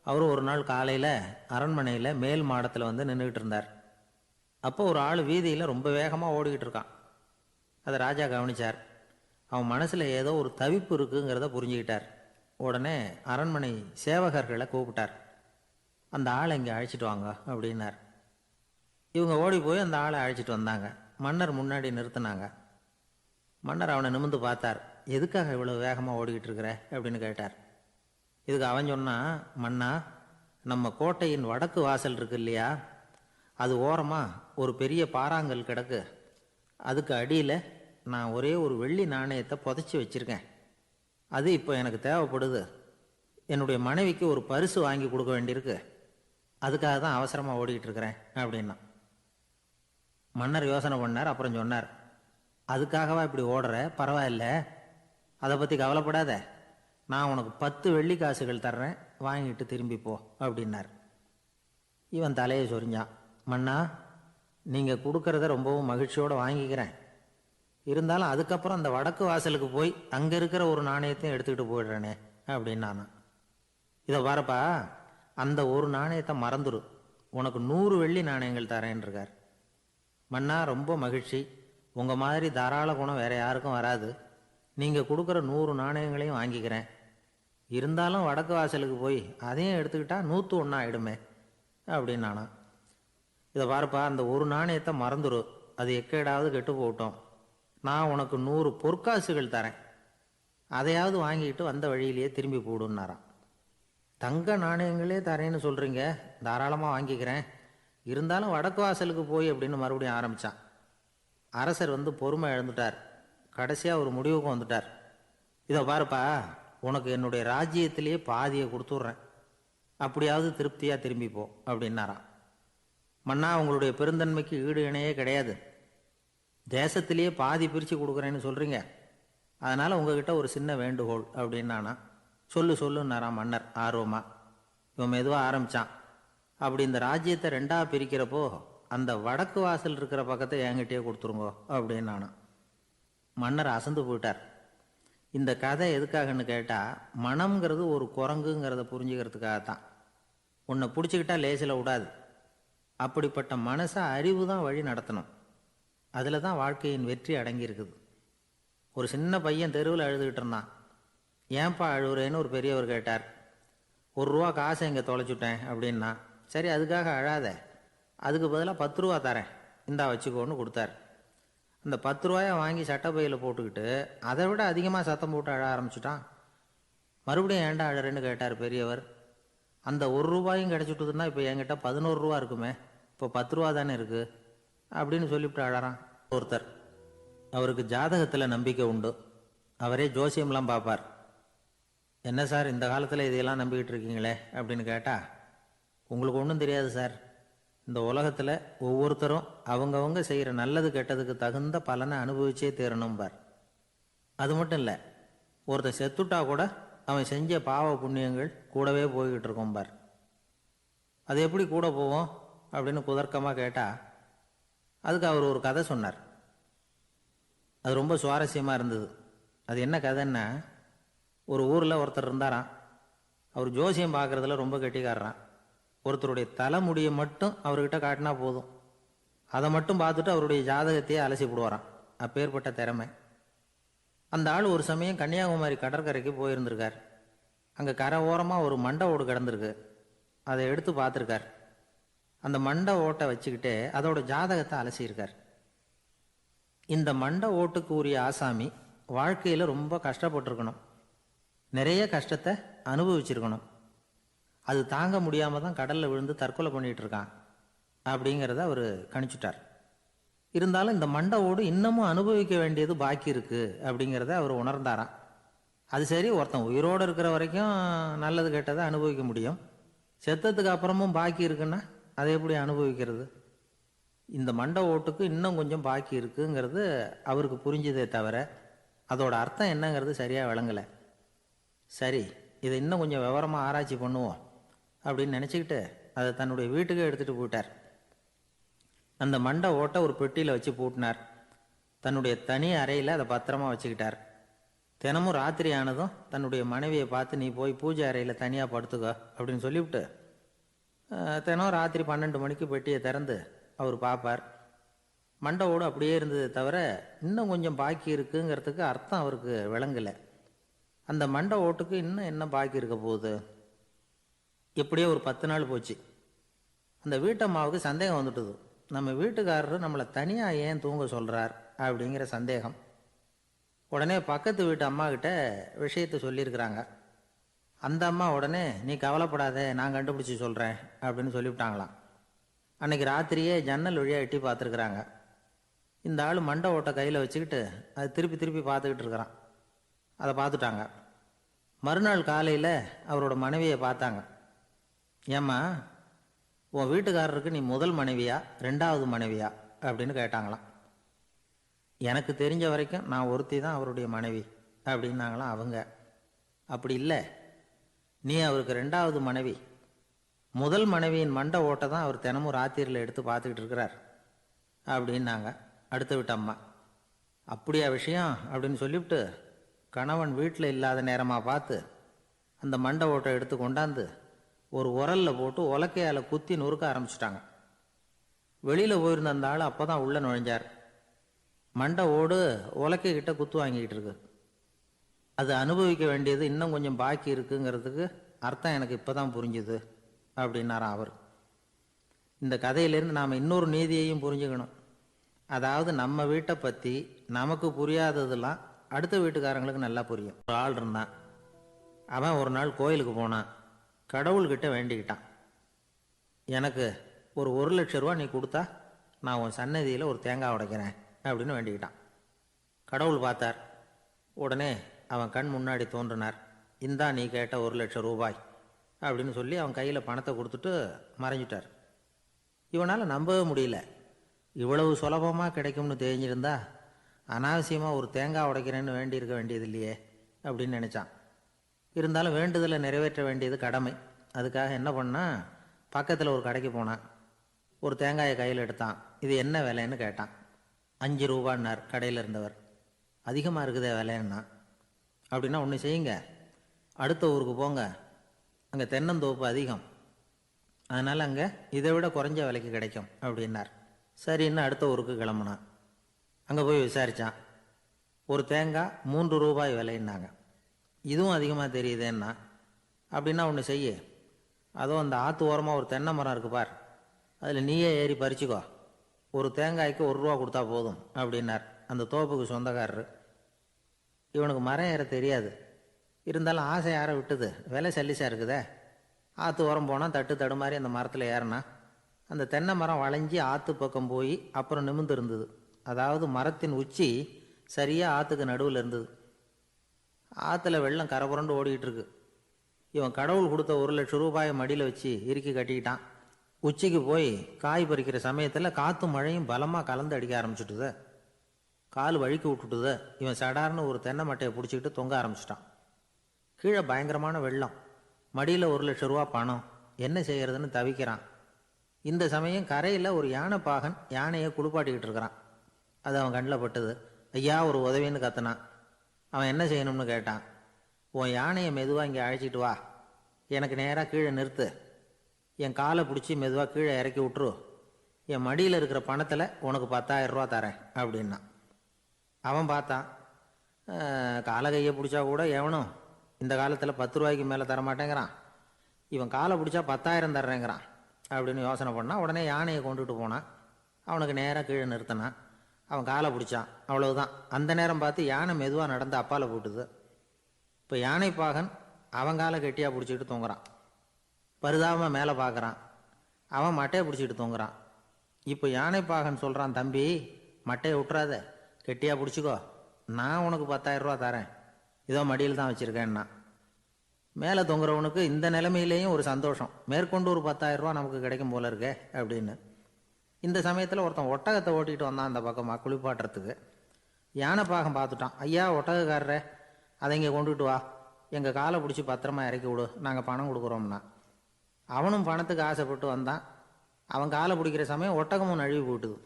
அவர் ஒரு நாள் காலையில் அரண்மனையில் மேல் மாடத்தில் வந்து நின்றுக்கிட்டு இருந்தார். அப்போ ஒரு ஆள் வீதியில் ரொம்ப வேகமாக ஓடிக்கிட்டு இருக்கான். அதை ராஜா கவனித்தார். அவன் மனசில் ஏதோ ஒரு தவிப்பு இருக்குங்கிறத புரிஞ்சுக்கிட்டார். உடனே அரண்மனை சேவகர்களை கூப்பிட்டார். அந்த ஆளை இங்கே அழைச்சிட்டு வாங்க அப்படின்னார். இவங்க ஓடி போய் அந்த ஆளை அழைச்சிட்டு வந்தாங்க. மன்னர் முன்னாடி நிறுத்தினாங்க. மன்னர் அவனை நிமிர்ந்து பார்த்தார். எதுக்காக இவ்வளோ வேகமாக ஓடிக்கிட்டு இருக்கிற அப்படின்னு கேட்டார். இதுக்கு அவன் சொன்னான், மன்னா, நம்ம கோட்டையின் வடக்கு வாசல் இருக்கு இல்லையா, அது ஓரமாக ஒரு பெரிய பாறாங்கல் கிடக்கு. அதுக்கு அடியில் நான் ஒரே ஒரு வெள்ளி நாணயத்தை புதைச்சி வச்சுருக்கேன். அது இப்போ எனக்கு தேவைப்படுது. என்னுடைய மனைவிக்கு ஒரு பரிசு வாங்கி கொடுக்க வேண்டியிருக்கு. அதுக்காக தான் அவசரமாக ஓடிக்கிட்டு இருக்கிறேன் அப்படின்னா. மன்னர் யோசனை பண்ணார். அப்புறம் சொன்னார், அதுக்காகவா இப்படி ஓடுற? பரவாயில்ல, அதை பற்றி கவலைப்படாத. நான் உனக்கு 10 வெள்ளி காசுகள் தர்றேன், வாங்கிட்டு திரும்பி போ அப்படின்னார். இவன் தலையை சொரிஞ்சான். மன்னா, நீங்கள் கொடுக்கறத ரொம்பவும் மகிழ்ச்சியோடு வாங்கிக்கிறேன். இருந்தாலும் அதுக்கப்புறம் அந்த வடக்கு வாசலுக்கு போய் அங்கே இருக்கிற ஒரு நாணயத்தையும் எடுத்துக்கிட்டு போயிடுறேனே அப்படின்னு நானும். இதை பாருப்பா, அந்த ஒரு நாணயத்தை மறந்துடு, உனக்கு 100 வெள்ளி நாணயங்கள் தரேன் இருக்கார். மன்னா, ரொம்ப மகிழ்ச்சி. உங்கள் மாதிரி தாராள குணம் வேற யாருக்கும் வராது. நீங்கள் கொடுக்குற 100 நாணயங்களையும் வாங்கிக்கிறேன். இருந்தாலும் வடக்கு வாசலுக்கு போய் அதையும் எடுத்துக்கிட்டா 101 ஆகிடுமே அப்படின்னு நானா. இதை பாருப்பா, அந்த ஒரு நாணயத்தை மறந்துடு, அது எக்கேடாவது கெட்டு போகட்டும். நான் உனக்கு 100 பொற்காசுகள் தரேன், அதையாவது வாங்கிட்டு வந்த வழியிலேயே திரும்பி போடுன்னாரான். தங்க நாணயங்களே தரேன்னு சொல்கிறீங்க, தாராளமாக வாங்கிக்கிறேன். இருந்தாலும் வடக்கு வாசலுக்கு போய் அப்படின்னு மறுபடியும் ஆரம்பித்தான். அரசர் வந்து பொறுமை இழந்துட்டார். கடைசியாக ஒரு முடிவுக்கு வந்துட்டார். இதை பாருப்பா, உனக்கு என்னுடைய ராஜ்யத்திலேயே பாதியை கொடுத்துட்றேன், அப்படியாவது திருப்தியாக திரும்பி போ அப்படின்னாரான். மன்னா, உங்களுடைய பெருந்தன்மைக்கு ஈடு இணையே கிடையாது. தேசத்திலேயே பாதி பிரித்து கொடுக்குறேன்னு சொல்கிறீங்க, அதனால் உங்ககிட்ட ஒரு சின்ன வேண்டுகோள் அப்படின்னானா. சொல்லுன்னாராம் மன்னர் ஆர்வமாக. இவன் மெதுவாக ஆரம்பித்தான். அப்படி இந்த ராஜ்யத்தை 2ஆக பிரிக்கிறப்போ அந்த வடக்கு வாசல் இருக்கிற பக்கத்தை என்கிட்டயே கொடுத்துருங்கோ அப்படின்னானா. மன்னர் அசந்து போயிட்டார். இந்த கதை எதுக்காகன்னு கேட்டால், மனம்ங்கிறது ஒரு குரங்குங்கிறத புரிஞ்சுக்கிறதுக்காகத்தான். உன்னை பிடிச்சிக்கிட்டா லேசில் விடாது. அப்படிப்பட்ட மனசை அறிவு தான் வழி நடத்தணும். அதில் தான் வாழ்க்கையின் வெற்றி அடங்கியிருக்குது. ஒரு சின்ன பையன் தெருவில் அழுதுகிட்டு இருந்தான். ஏன்பா அழுகுறேன்னு ஒரு பெரியவர் கேட்டார். 1 ரூபா காசை இங்கே தொலைச்சுட்டேன் அப்படின்னா. சரி, அதுக்காக அழாத, அதுக்கு பதிலாக 10 ரூபா தரேன், இந்தா வச்சுக்கோன்னு கொடுத்தார். அந்த 10 ரூபாயை வாங்கி சட்டப்பையில் போட்டுக்கிட்டு அதை விட அதிகமாக சத்தம் போட்டு அழ ஆரம்பிச்சுட்டான். மறுபடியும் ஏன்டா அழறேன்னு கேட்டார் பெரியவர். அந்த 1 ரூபாயும் கிடச்சிட்டுதுன்னா இப்போ என்கிட்ட 11 ரூபா இருக்குமே, இப்போ 10 ரூபா தானே இருக்குது அப்படின்னு சொல்லிவிட்டு அழறான் ஒருத்தர். அவருக்கு ஜாதகத்தில் நம்பிக்கை உண்டு. அவரே ஜோசியம்லாம் பார்ப்பார். என்ன சார் இந்த காலத்தில் இதையெல்லாம் நம்பிக்கிட்டு இருக்கீங்களே அப்படின்னு கேட்டால், உங்களுக்கு ஒன்றும் தெரியாது சார், இந்த உலகத்தில் ஒவ்வொருத்தரும் அவங்கவங்க செய்கிற நல்லது கெட்டதுக்கு தகுந்த பலனை அனுபவிச்சே தீரணும் பார். அது மட்டும் இல்லை, ஒருத்தர் செத்துட்டா கூட அவன் செஞ்ச பாவ புண்ணியங்கள் கூடவே போய்கிட்டு இருக்கோம் பார். அது எப்படி கூட போவோம் அப்படின்னு குதர்க்கமாக கேட்டால், அதுக்கு அவர் ஒரு கதை சொன்னார். அது ரொம்ப சுவாரஸ்யமாக இருந்தது. அது என்ன கதைன்னா, ஒரு ஊரில் ஒருத்தர் இருந்தாராம். அவர் ஜோசியம் பார்க்குறதுல ரொம்ப கெட்டிக்காரரான். ஒருத்தருடைய தலைமுடியை மட்டும் அவர்கிட்ட காட்டினா போதும், அதை மட்டும் பார்த்துட்டு அவருடைய ஜாதகத்தையே அலசி போடுவாராம். அப்பேற்பட்ட திறமை. அந்த ஆள் ஒரு சமயம் கன்னியாகுமரி கடற்கரைக்கு போயிருந்திருக்கார். அங்கே கரை ஓரமாக ஒரு மண்டை ஓடு கிடந்திருக்கு. அதை எடுத்து பார்த்துருக்கார். அந்த மண்டை ஓட்டை வச்சுக்கிட்டே அதோட ஜாதகத்தை அலசியிருக்கார். இந்த மண்டை ஓட்டுக்கு உரிய ஆசாமி வாழ்க்கையில் ரொம்ப கஷ்டப்பட்டிருக்கணும், நிறைய கஷ்டத்தை அனுபவிச்சிருக்கணும். அது தாங்க முடியாமல் தான் கடலில் விழுந்து தற்கொலை பண்ணிகிட்டு இருக்கான் அப்படிங்கிறத அவர் கணிச்சுட்டார். இருந்தாலும் இந்த மண்டை ஓடு இன்னமும் அனுபவிக்க வேண்டியது பாக்கி இருக்குது அப்படிங்கிறத அவர் உணர்ந்தாராம். அது சரி, ஒருத்தன் உயிரோடு இருக்கிற வரைக்கும் நல்லது கெட்டதை அனுபவிக்க முடியும், செத்ததுக்கு அப்புறமும் பாக்கி இருக்குன்னா அதை எப்படி அனுபவிக்கிறது? இந்த மண்டை ஓட்டுக்கு இன்னும் கொஞ்சம் பாக்கி இருக்குங்கிறது அவருக்கு புரிஞ்சதே தவிர அதோட அர்த்தம் என்னங்கிறது சரியாக விளங்கலை. சரி, இதை இன்னும் கொஞ்சம் விவரமாக ஆராய்ச்சி பண்ணுவோம் அப்படின்னு நினச்சிக்கிட்டு அதை தன்னுடைய வீட்டுக்கு எடுத்துகிட்டு போயிட்டார். அந்த மண்டை ஓட்டை ஒரு பெட்டியில் வச்சு பூட்டினார். தன்னுடைய தனி அறையில் அதை பத்திரமா வச்சுக்கிட்டார். தினமும் ராத்திரி ஆனதும் தன்னுடைய மனைவியை பார்த்து, நீ போய் பூஜை அறையில் தனியாக படுத்துக்கோ அப்படின்னு சொல்லிவிட்டு தினம் ராத்திரி 12 மணிக்கு பெட்டியை திறந்து அவர் பார்ப்பார். மண்டை ஓடு அப்படியே இருந்தது தவிர இன்னும் கொஞ்சம் பாக்கி இருக்குங்கிறதுக்கு அர்த்தம் அவருக்கு விளங்கலை. அந்த மண்டை ஓட்டுக்கு இன்னும் என்ன பாக்கி இருக்க போகுது? எப்படியோ ஒரு 10 நாள் போச்சு. அந்த வீட்டம்மாவுக்கு சந்தேகம் வந்துட்டுது. நம்ம வீட்டுக்காரரு நம்மளை தனியாக ஏன் தூங்க சொல்கிறார் அப்படிங்கிற சந்தேகம். உடனே பக்கத்து வீட்டு அம்மா கிட்ட விஷயத்தை சொல்லியிருக்கிறாங்க. அந்த அம்மா உடனே, நீ கவலைப்படாத, நான் கண்டுபிடிச்சி சொல்கிறேன் அப்படின்னு சொல்லிவிட்டாங்களாம். அன்னைக்கு ராத்திரியே ஜன்னல் வழியாக எட்டி பார்த்துருக்குறாங்க. இந்த ஆள் மண்டை ஓட்டை கையில் வச்சுக்கிட்டு அது திருப்பி திருப்பி பார்த்துக்கிட்டு இருக்கிறான். அதை பார்த்துட்டாங்க. மறுநாள் காலையில் அவரோட மனைவியை பார்த்தாங்க. ஏம்மா, உன் வீட்டுக்காரருக்கு நீ முதல் மனைவியா 2வது மனைவியா அப்படின்னு கேட்டாங்களாம். எனக்கு தெரிஞ்ச வரைக்கும் நான் ஒருத்தி தான் அவருடைய மனைவி அப்படின்னாங்களாம் அவங்க. அப்படி இல்லை, நீ அவருக்கு 2வது மனைவி. முதல் மனைவியின் மண்டை ஓட்டை தான் அவர் தினமும் ராத்திரியில் எடுத்து பார்த்துக்கிட்டு இருக்கிறார் அப்படின்னாங்க அடுத்த வீட்டு அம்மா. அப்படியா விஷயம் அப்படின்னு சொல்லிவிட்டு கணவன் வீட்டில் இல்லாத நேரமாக பார்த்து அந்த மண்டை ஓட்டை எடுத்து கொண்டாந்து ஒரு உரலில் போட்டு உலக்கையால் குத்தி நொறுக்க ஆரம்பிச்சிட்டாங்க. வெளியில் போயிருந்த அந்த ஆள் அப்போ தான் உள்ளே நுழைஞ்சார். மண்டை ஓடு உலக்கை கிட்ட குத்து வாங்கிக்கிட்டு இருக்கு. அது அனுபவிக்க வேண்டியது இன்னும் கொஞ்சம் பாக்கி இருக்குங்கிறதுக்கு அர்த்தம் எனக்கு இப்போ தான் புரிஞ்சுது அப்படின்னாராம் அவர். இந்த கதையிலேருந்து நாம் இன்னொரு நீதியையும் புரிஞ்சுக்கணும். அதாவது நம்ம வீட்டை பற்றி நமக்கு புரியாததெல்லாம் அடுத்த வீட்டுக்காரங்களுக்கு நல்லா புரியும். ஒரு ஆள் இருந்தான். அவன் ஒரு நாள் கோயிலுக்கு போனான். கடவுள்கிட்ட வேண்டிக்கிட்டான், எனக்கு ஒரு 1,00,000 ரூபா நீ கொடுத்தா நான் உன் சன்னதியில் ஒரு தேங்காய் உடைக்கிறேன் அப்படின்னு வேண்டிக்கிட்டான். கடவுள் பார்த்தார். உடனே அவன் கண் முன்னாடி தோன்றினார். இந்தா நீ கேட்ட 1,00,000 ரூபாய் அப்படின்னு சொல்லி அவன் கையில் பணத்தை கொடுத்துட்டு மறைஞ்சிட்டார். இவனால் நம்பவே முடியல. இவ்வளவு சுலபமாக கிடைக்கும்னு தெரிஞ்சிருந்தா அனாவசியமாக ஒரு தேங்காய் உடைக்கிறேன்னு வேண்டியிருக்க வேண்டியது இல்லையே அப்படின்னு நினச்சான். இருந்தாலும் வேண்டுதலை நிறைவேற்ற வேண்டியது கடமை. அதுக்காக என்ன பண்ணான், பக்கத்தில் ஒரு கடைக்கு போனான். ஒரு தேங்காயை கையில் எடுத்தான். இது என்ன விலைன்னு கேட்டான். 5 ரூபான்னார் கடையில் இருந்தவர். அதிகமாக இருக்குதே விலைன்னா. அப்படின்னா ஒன்று செய்யுங்க, அடுத்த ஊருக்கு போங்க, அங்கே தென்னந்தோப்பு அதிகம், அதனால் அங்கே இதை விட குறைஞ்ச விலைக்கு கிடைக்கும் அப்படின்னார். சரின்னு அடுத்த ஊருக்கு கிளம்புனான். அங்கே போய் விசாரித்தான். ஒரு தேங்காய் 3 ரூபாய் விலைன்னாங்க. இதுவும் அதிகமாக தெரியுதேன்னா. அப்படின்னா ஒன்று செய்ய, அதுவும் அந்த ஆற்று ஓரமாக ஒரு தென்னை மரம் இருக்கு பார், அதில் நீயே ஏறி பறிச்சுக்கோ, ஒரு தேங்காய்க்கு 1 ரூபா கொடுத்தா போதும் அப்படின்னார் அந்த தோப்புக்கு சொந்தக்காரரு. இவனுக்கு மரம் ஏற தெரியாது, இருந்தாலும் ஆசை யாரை விட்டுது, விலை சல்லிசா இருக்குதே. ஆற்று உரம் போனால் தட்டு தடுமாறி அந்த மரத்தில் ஏறினா அந்த தென்னை மரம் வளைஞ்சி ஆற்று பக்கம் போய் அப்புறம் நிமிர்ந்து இருந்தது. அதாவது மரத்தின் உச்சி சரியாக ஆற்றுக்கு நடுவில் இருந்தது. ஆற்றுல வெள்ளம் கரை புரண்டு ஓடிக்கிட்டு இருக்கு. இவன் கடவுள் கொடுத்த 1,00,000 ரூபாயை மடியில் வச்சு இறுக்கி கட்டிக்கிட்டான். உச்சிக்கு போய் காய் பறிக்கிற சமயத்தில் காற்றும் மழையும் பலமாக கலந்து அடிக்க ஆரம்பிச்சுட்டுது. கால் வழுக்கி விட்டுட்டுது. இவன் சடார்னு ஒரு தென்னை மட்டையை பிடிச்சிக்கிட்டு தொங்க ஆரம்பிச்சிட்டான். கீழே பயங்கரமான வெள்ளம், மடியில் 1,00,000 ரூபா பணம், என்ன செய்யறதுன்னு தவிக்கிறான். இந்த சமயம் கரையில் ஒரு யானை பாகன் யானையை குளிப்பாட்டிக்கிட்டு இருக்கிறான். அது அவன் கண்ணில் பட்டது. ஐயா ஒரு உதவின்னு கத்துனான். அவன் என்ன செய்யணும்னு கேட்டான். உன் யானையை மெதுவாக இங்கே அழைச்சிட்டு வா, எனக்கு நேராக கீழே நிறுத்து, என் காலை பிடிச்சி மெதுவாக கீழே இறக்கி விட்டுரு, என் மடியில் இருக்கிற பணத்தில் உனக்கு 10,000 ரூபா தரேன் அப்படின்னா. அவன் பார்த்தான், காலை கையை பிடிச்சா கூட எவனும் இந்த காலத்தில் 10 ரூபாய்க்கு மேலே தரமாட்டேங்கிறான், இவன் காலை பிடிச்சா 10,000 தர்றேங்கிறான் அப்படின்னு யோசனை பண்ணான். உடனே யானையை கொண்டுட்டு போனான். அவனுக்கு நேராக கீழே நிறுத்தினான். அவன் காலை பிடிச்சான். அவ்வளவுதான். அந்த நேரம் பார்த்து யானை மெதுவாக நடந்து அப்பால் போட்டுது. இப்போ யானை பாகன் அவன் காலை கெட்டியாக பிடிச்சிக்கிட்டு தொங்குறான். பரிதாபமாக மேலே பார்க்குறான். அவன் மட்டையை பிடிச்சிக்கிட்டு தொங்குறான். இப்போ யானை பாகன் சொல்கிறான், தம்பி மட்டையை விட்டுறாத, கெட்டியாக பிடிச்சிக்கோ, நான் உனக்கு 10,000 ரூபா தரேன், இதோ மடியில் தான் வச்சுருக்கேன்னா. மேலே தொங்குறவனுக்கு இந்த நிலைமையிலேயும் ஒரு சந்தோஷம், மேற்கொண்டு ஒரு 10,000 ரூபா நமக்கு கிடைக்கும் போல இருக்கே அப்படின்னு. இந்த சமயத்தில் ஒருத்தன் ஒட்டகத்தை ஓட்டிகிட்டு வந்தான் அந்த பக்கமாக குளிப்பாட்டுறதுக்கு. யானை பாகம் பார்த்துட்டான். ஐயா ஒட்டகக்காரரே, அதை இங்கே கொண்டுட்டு வா, எங்கள் காலை பிடிச்சி பத்திரமா இறக்கி விடு, நாங்கள் பணம் கொடுக்குறோம்னா. அவனும் பணத்துக்கு ஆசைப்பட்டு வந்தான். அவன் காலை பிடிக்கிற சமயம் ஒட்டகமும் நழுவி போட்டுது.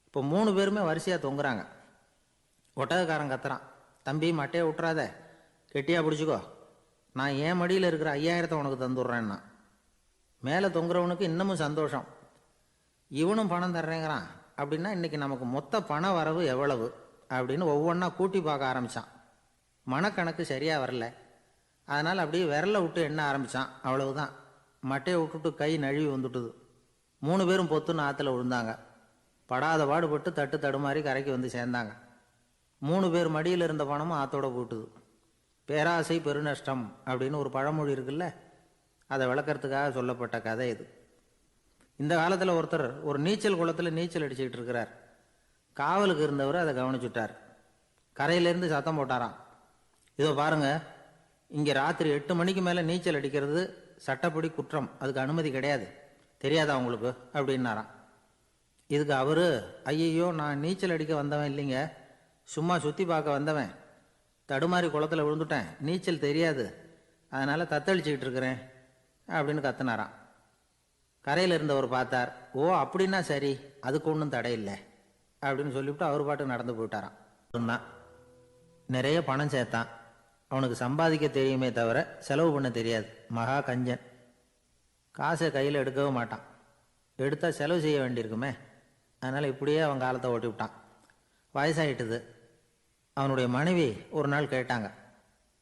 இப்போ 3 பேருமே வரிசையாக தொங்குறாங்க. ஒட்டகக்காரன் கத்துறான், தம்பி மட்டையை விட்டுறாத, கெட்டியாக பிடிச்சிக்கோ, நான் என் மடியில் இருக்கிற 5,000 உனக்கு தந்துடுறேன்னா. மேலே தொங்குறவனுக்கு இன்னமும் சந்தோஷம், இவனும் பணம் தர்றேங்கிறான் அப்படின்னா இன்னைக்கு நமக்கு மொத்த பண வரவு எவ்வளவு அப்படின்னு ஒவ்வொன்றா கூட்டி பார்க்க ஆரம்பித்தான். மனக்கணக்கு சரியாக வரல. அதனால் அப்படியே விரலை விட்டு எண்ண ஆரம்பித்தான். அவ்வளவுதான், மட்டையை விட்டுட்டு கை நழுவி வந்துட்டுது. 3 பேரும் பொத்துன்னு ஆற்றுல விழுந்தாங்க. படாத பாடுபட்டு தட்டு தடுமாறி கரைக்கு வந்து சேர்ந்தாங்க. 3 பேர் மடியில் இருந்த பணமும் ஆற்றோட போட்டுது. பேராசை பெருநஷ்டம் அப்படின்னு ஒரு பழமொழி இருக்குல்ல, அதை விளக்கறதுக்காக சொல்லப்பட்ட கதை இது. இந்த காலத்தில் ஒருத்தர் ஒரு நீச்சல் குளத்தில் நீச்சல் அடிச்சுக்கிட்டு இருக்கிறார். காவலுக்கு இருந்தவர் அதை கவனிச்சுட்டார். கரையிலேருந்து சத்தம் போட்டாராம், இதோ பாருங்க, இங்கே ராத்திரி 8 மணிக்கு மேலே நீச்சல் அடிக்கிறது சட்டப்படி குற்றம், அதுக்கு அனுமதி கிடையாது, தெரியாதா உங்களுக்கு அப்படின்னாராம். இதுக்கு அவரு, ஐயையோ நான் நீச்சல் அடிக்க வந்தவன் இல்லைங்க, சும்மா சுற்றி பார்க்க வந்தவன், தடுமாறி குளத்தில் விழுந்துட்டேன், நீச்சல் தெரியாது, அதனால் தத்தளிச்சுக்கிட்டு இருக்கிறேன் அப்படின்னு கத்துனாராம். கரையில் இருந்தவர் பார்த்தார். ஓ அப்படின்னா சரி, அதுக்கு ஒன்றும் தடை இல்லை அப்படின்னு சொல்லிவிட்டு அவர் பாட்டு நடந்து போயிட்டாராம். நிறைய பணம் சேர்த்தான். அவனுக்கு சம்பாதிக்க தெரியுமே தவிர செலவு பண்ண தெரியாது. மகா கஞ்சன். காசை கையில் எடுக்கவும் மாட்டான். எடுத்தால் செலவு செய்ய வேண்டியிருக்குமே, அதனால் இப்படியே அவன் காலத்தை ஓட்டி விட்டான். வயசாயிட்டுது. அவனுடைய மனைவி ஒரு நாள் கேட்டாங்க,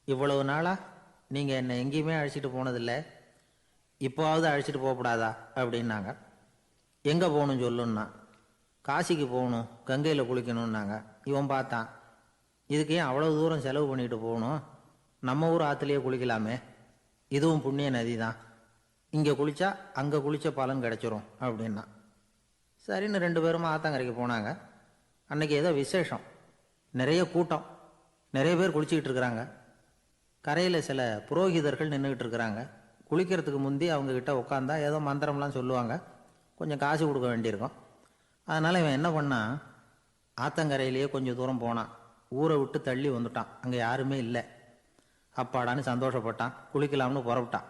இவ்வளவு நாளாக நீங்கள் என்னை எங்கேயுமே அழைச்சிட்டு போனதில்லை, இப்போவாவது அழைச்சிட்டு போகக்கூடாதா அப்படின்னாங்க. எங்கே போகணும்னு சொல்லுன்னா. காசிக்கு போகணும், கங்கையில் குளிக்கணும்னாங்க. இவன் பார்த்தான், இதுக்கு ஏன் அவ்வளோ தூரம் செலவு பண்ணிட்டு போகணும், நம்ம ஊர் ஆற்றுலையே குளிக்கலாமே, இதுவும் புண்ணிய நதி தான், இங்கே குளித்தா அங்கே குளித்த பலன் கிடச்சிரும் அப்படின்னா. சரின்னு 2 பேரும் ஆத்தங்கரைக்கு போனாங்க. அன்றைக்கி ஏதோ விசேஷம், நிறைய கூட்டம், நிறைய பேர் குளிச்சுக்கிட்டு இருக்கிறாங்க. கரையில் சில புரோகிதர்கள் நின்றுக்கிட்டு இருக்கிறாங்க. குளிக்கிறதுக்கு முந்தி அவங்கக்கிட்ட உட்காந்தா ஏதோ மந்திரம்லாம் சொல்லுவாங்க, கொஞ்சம் காசு கொடுக்க வேண்டியிருக்கும். அதனால் இவன் என்ன பண்ணான், ஆத்தங்கரையிலேயே கொஞ்சம் தூரம் போனான். ஊரை விட்டு தள்ளி வந்துட்டான். அங்கே யாருமே இல்லை. அப்பாடான்னு சந்தோஷப்பட்டான். குளிக்கலாம்னு புறப்பட்டான்.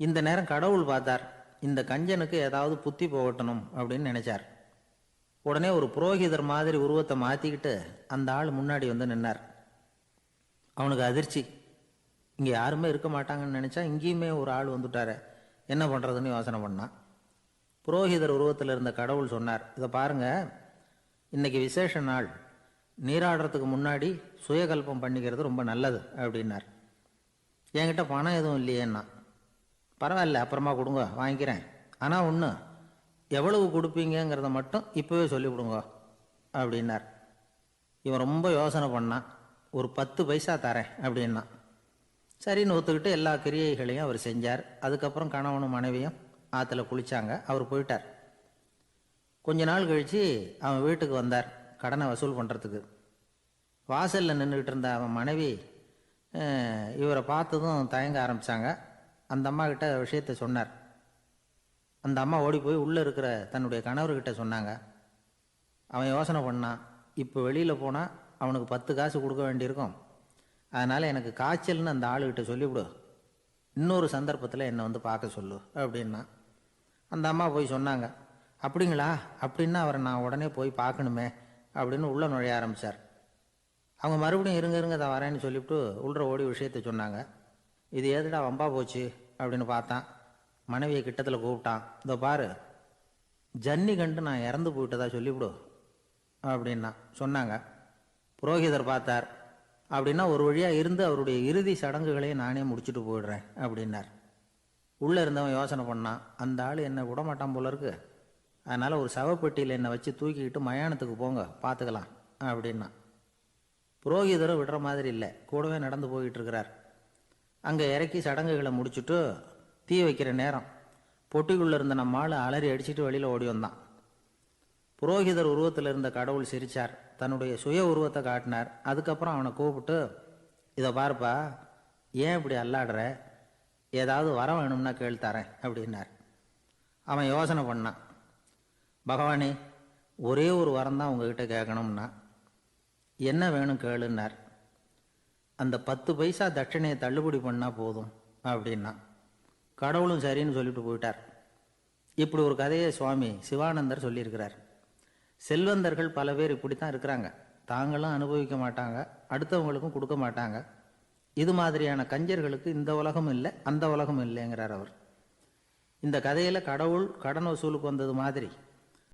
இந்த நேரம் கடவுள் பார்த்தார், இந்த கஞ்சனுக்கு ஏதாவது புத்தி போகட்டணும் அப்படின்னு நினைச்சார். உடனே ஒரு புரோகிதர் மாதிரி உருவத்தை மாற்றிக்கிட்டு அந்த ஆள் முன்னாடி வந்து நின்னார். அவனுக்கு அதிர்ச்சி, இங்கே யாருமே இருக்க மாட்டாங்கன்னு நினச்சா இங்கேயுமே ஒரு ஆள் வந்துட்டார, என்ன பண்ணுறதுன்னு யோசனை பண்ணான். புரோகிதர் உருவத்தில் இருந்த கடவுள் சொன்னார், இதை பாருங்க, இன்னைக்கு விசேஷ நாள், நீராடுறதுக்கு முன்னாடி சுயகல்பம் பண்ணிக்கிறது ரொம்ப நல்லது அப்படின்னார். என்கிட்ட பணம் எதுவும் இல்லையேன்னா. பரவாயில்ல, அப்புறமா கொடுங்க, வாங்கிக்கிறேன், ஆனால் ஒன்று, எவ்வளவு கொடுப்பீங்கிறத மட்டும் இப்போவே சொல்லிவிடுங்க அப்படின்னார். இவன் ரொம்ப யோசனை பண்ணான். ஒரு 10 பைசா தரேன் அப்படின்னா. சரின்னு ஒத்துக்கிட்டு எல்லா கிரியைகளையும் அவர் செஞ்சார். அதுக்கப்புறம் கணவனும் மனைவியும் ஆற்றுல குளிச்சாங்க. அவர் போயிட்டார். கொஞ்ச நாள் கழித்து அவன் வீட்டுக்கு வந்தார் கடனை வசூல் பண்ணுறதுக்கு. வாசலில் நின்றுக்கிட்டு இருந்த அவன் மனைவி இவரை பார்த்ததும் தயங்க ஆரம்பித்தாங்க. அந்த அம்மா கிட்ட விஷயத்தை சொன்னார். அந்த அம்மா ஓடி போய் உள்ளே இருக்கிற தன்னுடைய கணவர்கிட்ட சொன்னாங்க. அவன் யோசனை பண்ணான், இப்போ வெளியில் போனால் அவனுக்கு 10 காசு கொடுக்க வேண்டியிருக்கும். அதனால் எனக்கு காய்ச்சல்னு அந்த ஆளுகிட்ட சொல்லிவிடு, இன்னொரு சந்தர்ப்பத்தில் என்னை வந்து பார்க்க சொல்லு அப்படின்னா. அந்த அம்மா போய் சொன்னாங்க. அப்படிங்களா, அப்படின்னா அவரை நான் உடனே போய் பார்க்கணுமே அப்படின்னு உள்ளே நுழைய ஆரம்பித்தார். அவங்க மறுபடியும் இருங்க தான் வரேன்னு சொல்லிவிட்டு உள்ள ஓடி விஷயத்தை சொன்னாங்க. இது ஏதுடா வம்பா போச்சு அப்படின்னு பார்த்தான். மனைவியை கிட்டத்தில் கூப்பிட்டான். இதோ பாரு, ஜன்னி கண்டு நான் இறந்து போயிட்டதா சொல்லிவிடு அப்படின்னா சொன்னாங்க. புரோகிதர் பார்த்தார். அப்படின்னா ஒரு வழியாக இருந்து அவருடைய இறுதி சடங்குகளையும் நானே முடிச்சுட்டு போயிடுறேன் அப்படின்னார். உள்ளே இருந்தவன் யோசனை பண்ணான், அந்த ஆள் என்னை விடமாட்டான் போல இருக்கு. அதனால் ஒரு சவப்பெட்டியில் என்னை வச்சு தூக்கிக்கிட்டு மயானத்துக்கு போங்க, பார்த்துக்கலாம் அப்படின்னா. புரோகிதரும் விடுற மாதிரி இல்லை, கூடவே நடந்து போயிட்டு இருக்கிறார். அங்கே இறக்கி சடங்குகளை முடிச்சுட்டு தீ வைக்கிற நேரம் பொட்டிக்குள்ளே இருந்த நம்ம ஆள் அலறி அடிச்சுட்டு வெளியில் ஓடி வந்தான். புரோகிதர் உருவத்தில் இருந்த கடவுள் சிரித்தார். தன்னுடைய சுய உருவத்தை காட்டினார். அதுக்கப்புறம் அவனை கூப்பிட்டு, இதை பாருப்பா, ஏன் இப்படி அல்லாடுற, ஏதாவது வரம் வேணும்னா கேள்தரேன் அப்படின்னார். அவன் யோசனை பண்ணான். பகவானே, ஒரே ஒரு வரம் தான் உங்ககிட்ட கேட்கணும்னா. என்ன வேணும் கேளுன்னார். அந்த 10 பைசா தட்சணையை தள்ளுபடி பண்ணால் போதும் அப்படின்னா. கடவுளும் சரின்னு சொல்லிட்டு போயிட்டார். இப்படி ஒரு கதையை சுவாமி சிவானந்தர் சொல்லியிருக்கிறார். செல்வந்தர்கள் பல பேர் இப்படித்தான் இருக்கிறாங்க. தாங்களும் அனுபவிக்க மாட்டாங்க, அடுத்தவங்களுக்கும் கொடுக்க மாட்டாங்க. இது மாதிரியான கஞ்சர்களுக்கு இந்த உலகம் இல்லை, அந்த உலகம் இல்லைங்கிறார் அவர். இந்த கதையில் கடவுள் கடன் வசூலுக்கு வந்தது மாதிரி